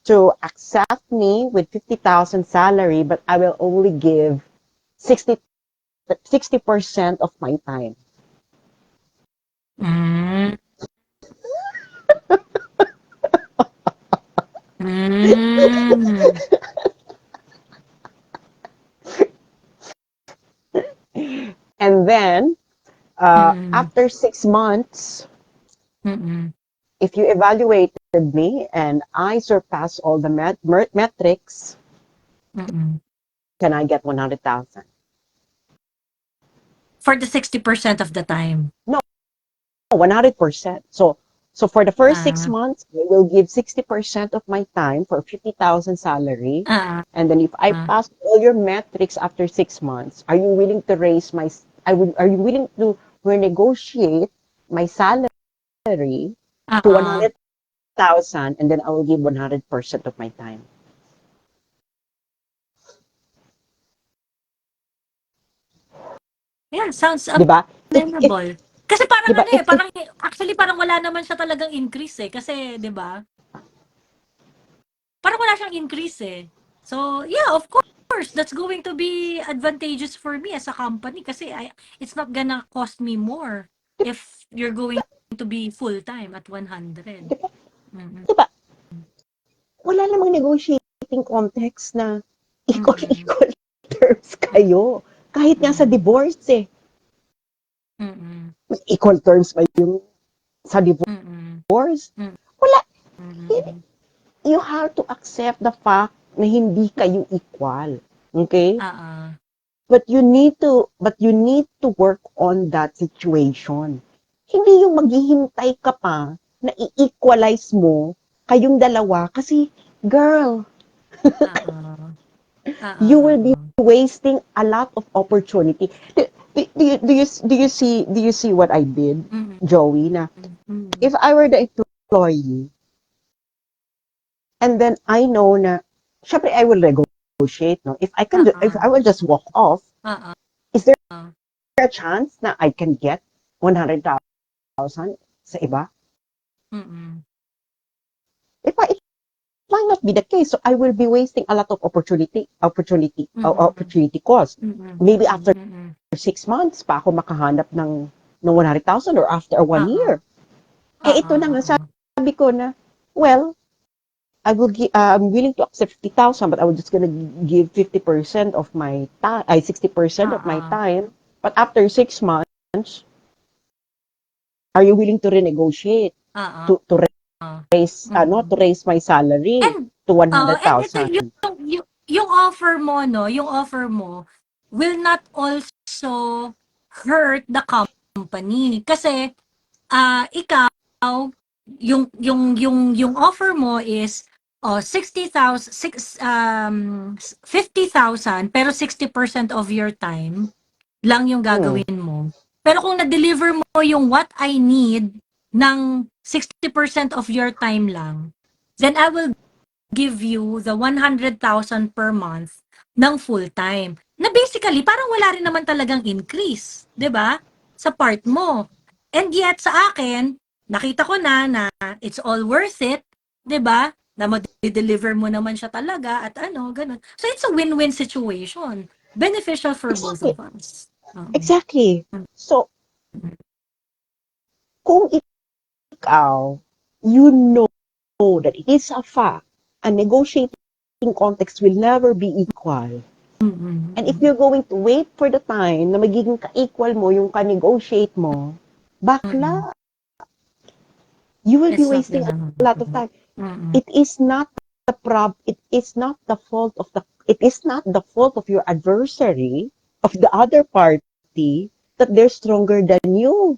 to accept me with 50,000 salary, but I will only give 60% of my time? Mm. Mm. And then, Mm. after 6 months, Mm. if you evaluated me and I surpass all the metrics, Mm. can I get 100,000? For the 60% of the time. No, 100%. So for the first six Ah, months, I will give 60% of my time for 50,000 salary. ah, And then if I ah, pass all your metrics after 6 months, are you willing to raise are you willing to renegotiate my salary to ah. 100,000, and then I will give 100% of my time? Yeah, sounds 'Di ba? If amenable. Kasi parang 'di ba? ano eh, parang actually parang wala naman siya talagang increase eh. Kasi, 'di ba? Parang wala siyang increase eh. So, yeah, of course, that's going to be advantageous for me as a company kasi it's not gonna cost me more if you're going to be full-time at 100. 'di ba? Mm. 'Di ba? Wala namang negotiating context na Mm. equal terms kayo. Kahit nga sa Mm. divorce eh. Mm. Equal terms ba yung sa Mm. divorce? Mm. Wala. Mm. You have to accept the fact na hindi kayo equal. Okay? Oo. But you need to work on that situation. Hindi yung maghihintay ka pa na i-equalize mo kayong dalawa kasi girl, Oo. Oo, you will be oo. wasting a lot of opportunity. Do you see what I did, Mm. Joey? Na Mm. if I were the employee, and then I know na, syempre I will negotiate, no? If Oo. I will just walk off, Oo. is there a chance na I can get 100,000 sa iba? Mm. It might not be the case. So I will be wasting a lot of Mm. opportunity cost. Mm. Maybe Mm. after Mm. 6 months pa ako makahanap ng 100,000, or after 1 year. Oo. Eh Oo, ito na nga, oo. sabi ko na, well, I'm willing to accept 50,000, but I was just gonna give 50% of my time, 60% of my Oo. time. But after 6 months, are you willing to renegotiate Oo. to Mm. raise my salary And to and ito 100,000? yung offer mo 'no, yung offer mo will not also hurt the company. Kasi, ikaw yung offer mo is, 50,000 pero 60% of your time lang yung Hmm. gagawin mo. Pero kung na-deliver mo yung what I need ng 60% of your time lang, then I will give you the 100,000 per month ng full-time. Na basically, parang wala rin naman talagang increase, 'di ba? Sa part mo. And yet, sa akin, nakita ko na it's all worth it, 'di ba? Na ma-deliver mo naman siya talaga at ano, ganun. So, it's a win-win situation. Beneficial for both Exactly. of us. Oo. Exactly. So, kung ikaw, you know that it is a fact, a negotiating context will never be equal. And if Mm-mm. you're going to wait for the time na magiging ka-equal mo yung ka-negotiate mo, Mm-mm. bakla, you will be It's not wasting gonna a lot of happen. time. Mm-mm. It is not it is not the fault of your adversary, of the other party, that they're stronger than you.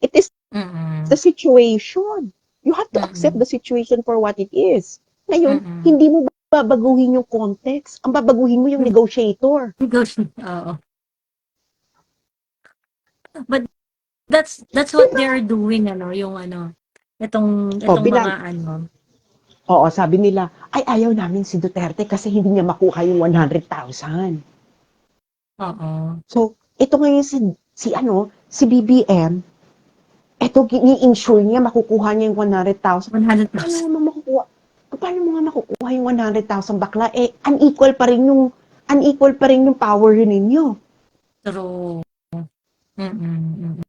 It is the Mm-mm. situation. You have to accept Mm-mm. the situation for what it is. Ngayon, Mm-mm. hindi mo babaguhin yung context. Ang babaguhin mo yung negotiator. Oo. But that's what Diba? they're doing, ano, yung ano, O, itong mga ano. Oo, sabi nila, ay ayaw namin si Duterte kasi hindi niya makuha yung 100,000. Oo. So, ito ngayon si BBM, ito ni-insure niya makukuha niya yung 100,000. Paano 100,000. mo makukuha? Paano mo nga makukuha yung 100,000 bakla? Unequal pa rin yung power ninyo. True. Mm.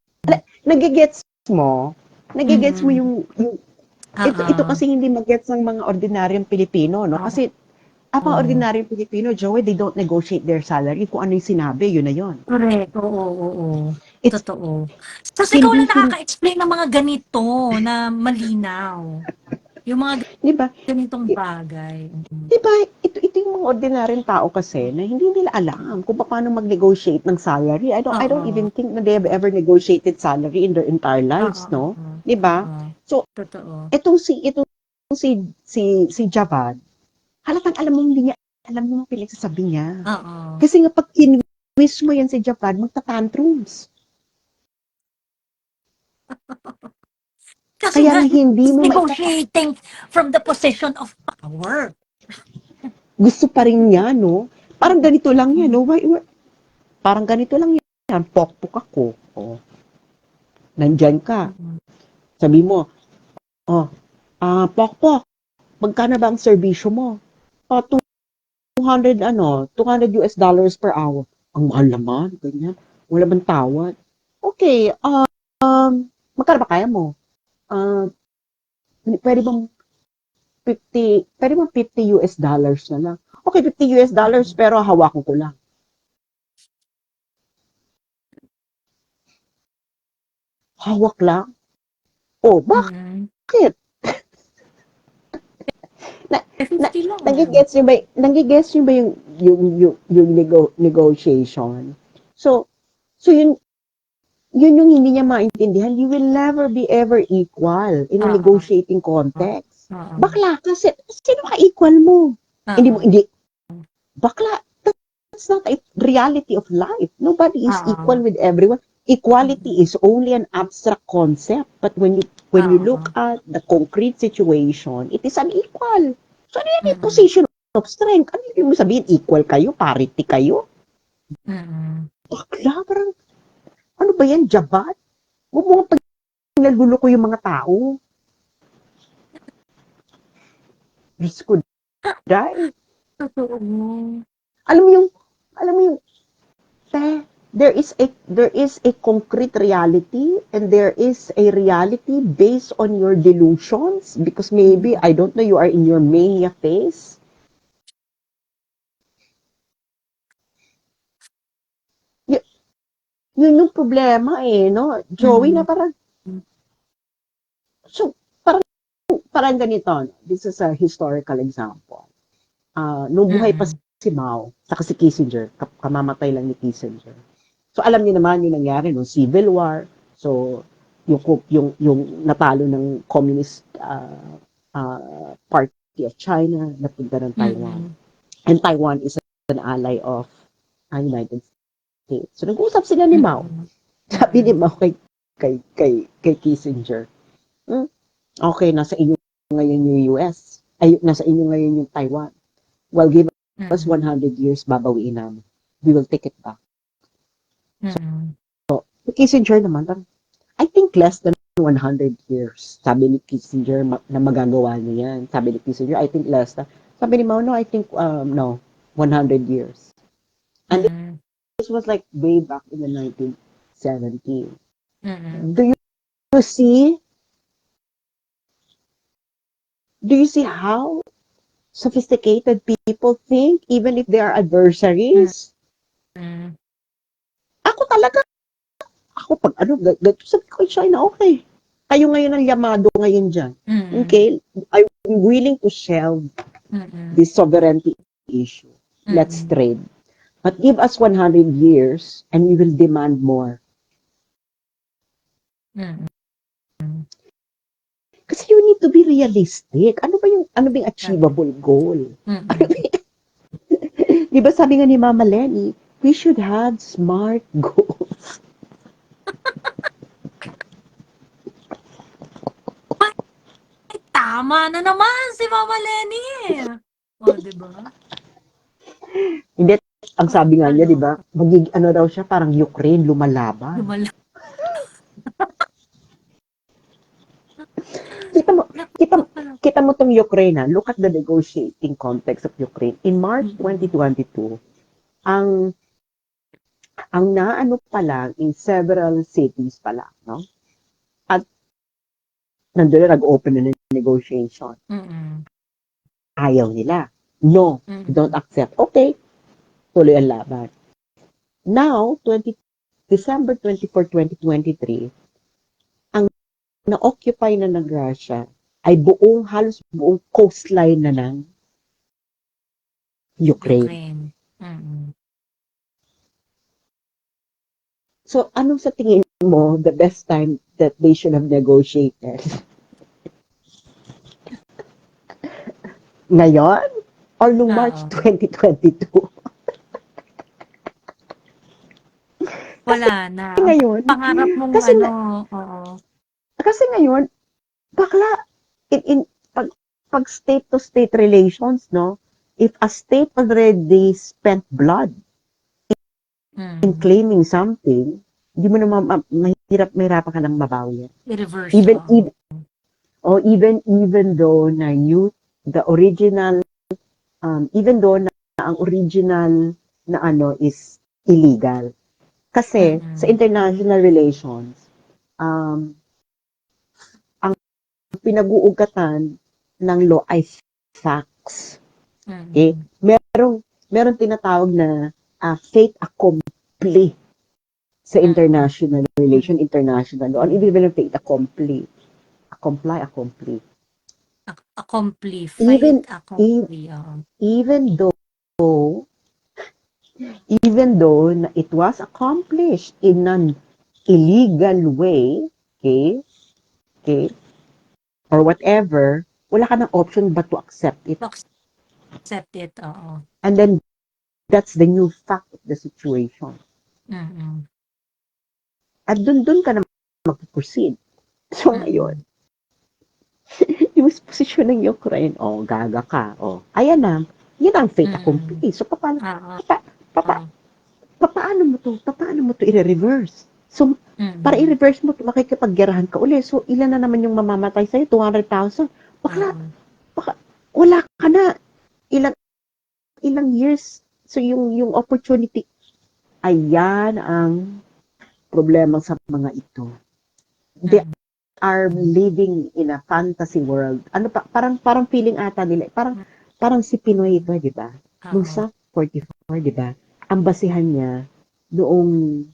Nagigets mo? Nagigets mo Mm. yung ito Oo. kasi hindi magets ng mga ordinaryong Pilipino, no? Kasi ang mga Oo. ordinaryong Pilipino, Joey, they don't negotiate their salary. Kung ano yung sinabi, yun na yun. Correct. Oo. It's Totoo. Tapos ikaw hindi, lang nakaka-explain ng mga ganito na malinaw. Yung mga di ba? ganitong bagay. Di ba, ito yung mga ordinaryong tao kasi na hindi nila alam kung paano mag-negotiate ng salary. I don't Oo. even think na they have ever negotiated salary in their entire lives, no? Di ba? Oo. So, Totoo. itong si Javad, halatang alam mo hindi niya alam yung pinagsasabi niya. Oo. Kasi nga pag kinwis mo yan si Javad, magta-tantrums. Kasi Kaya nga, nga hindi he's mo negotiating from the position of power. gusto pa rin niya, no? Parang ganito lang yan, no? Parang ganito lang yan. Pokpok ako. Oh, nandyan ka. Mm. Sabi mo, oh, pokpok, magkano ba ang serbisyo mo? Oh, 200 US dollars per hour. Ang mahal naman, ganyan. Wala bang tawad? Okay, magkano ba kaya mo? Uh, pwede bang 50 US dollars na lang? Okay, 50 US dollars pero hawakan ko lang. Hawak lang? Oh, Mm. bakit? Na, na, 50 lang. nagigets niyo ba yung negotiation? So yun yung hindi niya maintindihan. You will never be ever equal in a Oo. negotiating context. Oo. Bakla, kasi sino ka-equal mo? Oo. Hindi, bakla, that's not a reality of life. Nobody is equal Oo. with everyone. Equality Mm. is only an abstract concept, but when you Oo. look at the concrete situation, it is unequal. So ano yan yung Mm. position of strength? Ano yung sabihin? Equal kayo? Parity kayo? Mm. Bakla, parang, ano ba yan, jabat? Huwag mo pag naluluko yung mga tao. Diyos ko, dahil. Totoo. Alam mo yung, alam mo yung, there is a concrete reality and there is a reality based on your delusions because maybe, Mm. I don't know, you are in your mania phase. Y- yun yung problema no? Joey, na Mm. parang, so, parang ganito, no? This is a historical example. Nung buhay pa Mm. si Mao, saka si Kissinger, kamamatay lang ni Kissinger. So alam niyo naman yung nangyari no Civil War. So yung natalo ng Communist Party of China napunta ng Taiwan. Mm. And Taiwan is an ally of United States. So nag-usap sila ni Mao. Mm. Sabi ni Mao kay Kissinger, okay, nasa inyo ngayon yung US. Ay, nasa inyo ngayon yung Taiwan. Well, give Tapos 100 years, babawiin namin. We will take it back. Mm. So, Kissinger naman, I think less than 100 years. Sabi ni Kissinger na magagawa niya yan. Sabi ni Kissinger, I think less than. Sabi ni Mao, no, I think, no, 100 years. And Mm. this was like way back in the 1970s. Mm. Do you see? Do you see how sophisticated people think, even if they are adversaries? Mm. Ako talaga, pag sabi ko kay China, okay. Kayo ngayon ang yamado ngayon dyan. Mm. Okay? I'm willing to shelve Mm. this sovereignty issue. Let's trade. But give us 100 years and we will demand more. Mm. Kasi you need to be realistic. Ano ba yung achievable goal? Ano ba di ba sabi nga ni Mama Lenny, we should have smart goals. Tama na naman si Mama Lenny. O, di ba? Hindi, ang sabi nga niya, di ba, ano daw siya, parang Ukraine, lumalaban. Kita mo tong Ukraine, look at the negotiating context of Ukraine. In March 2022, ang naano pa lang in several cities pa lang, no? At nandun na nag-open na ng negotiation. Ayaw nila. No, don't accept. Okay, tuloy ang laban. Now, December 24, 2023, ang na-occupy na ng Russia ay halos buong coastline na ng Ukraine. So, anong sa tingin mo the best time that they should have negotiated? Ngayon? Or nung March 2022? Wala na. Ngayon, pangarap mong kasi oo. Kasi ngayon, bakla, pag state-to-state relations, no? If a state already spent blood in claiming something, hindi mo naman, mahirapan ka nang mabawi yan. I-reverse. Even though na the original, even though na ang original na is illegal. Kasi sa international relations, ang pinag-uugatan ng law ay facts. Okay? Merong tinatawag na fait accompli sa international relation, international law. Ano ibig sabihin ng fait accompli? Accompli. Even though na it was accomplished in an illegal way, okay, or whatever, wala ka ng option but to accept it. Oo. And then, that's the new fact of the situation. At dun ka na mag-proceed. So, ngayon, yung posisyon ng Ukraine, gaga ka, ayan na, yan ang fait accompli. So, paano mo to i-reverse? So, para i-reverse mo, makikipaggerahan ka uli. So, ilan na naman yung mamamatay sa'yo? 200,000? Baka, wala ka na. Ilang years. So, yung opportunity, ayan ang problema sa mga ito. They are living in a fantasy world. Parang feeling ata nila, parang si Pinoy ito, di ba? Nung sa 44, di ba? Ang basihan niya noong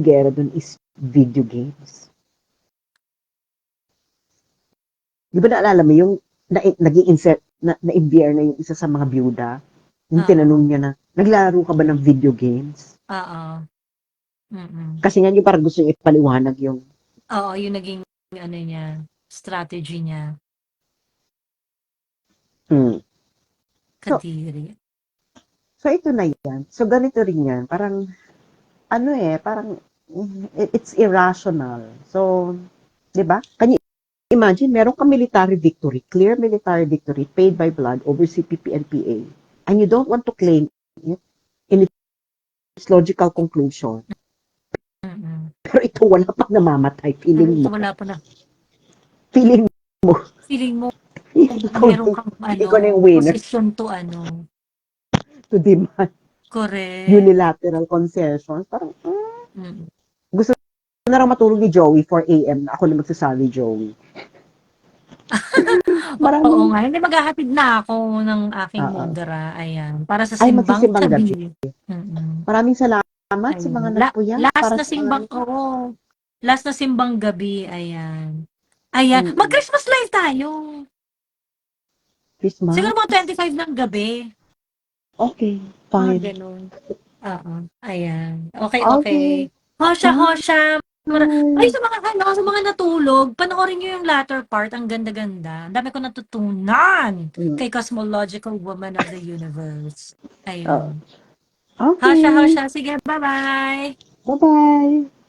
gera dun is video games. Di ba naalala mo yung naging insert na-imbier na yung isa sa mga byuda? Yung tinanong niya na, naglaro ka ba ng video games? Kasi nga yung parang gusto niya ipaliwanag yung yung naging niya, strategy niya. Kadiri. So ito na yan. So ganito rin yan. Parang it's irrational. So, 'di ba? Can you imagine meron kang military victory, clear military victory paid by blood over CPP and PA. and you don't want to claim it in its logical conclusion. Mm. Pero ito wala pa namamatay, feeling mo. Wala pa na. Feeling mo. Feeling mo, ikaw meron kang na yung winner position to to demand correct. unilateral concessions. Parang, Mm. gusto na lang matulog ni Joey 4 a.m. na ako na magsasabi, Joey. Oo Maraming, nga, hindi maghahatid na ako ng aking uh, mudra, ayan, para sa ay simbang magsisimbang gabi. gabi. Mm. Maraming salamat sa mga Ayun. nagpuyat Last para na sa simbang, amin. oo. Last na simbang gabi, ayan. Ayan, Mm-mm. mag-Christmas live tayo. Siguro Christmas? mga 25 ng gabi. Okay, Mga fine. ganun. Oo, ayan. Okay, okay. Okay, Hosha, bye. hosha. Ay, sa mga natulog, panoorin nyo yung latter part. Ang ganda-ganda. Ang dami ko natutunan Mm. kay Cosmological Woman of the Universe. Oh, Ayun. Hosha, okay, hosha. Sige, bye-bye. bye-bye.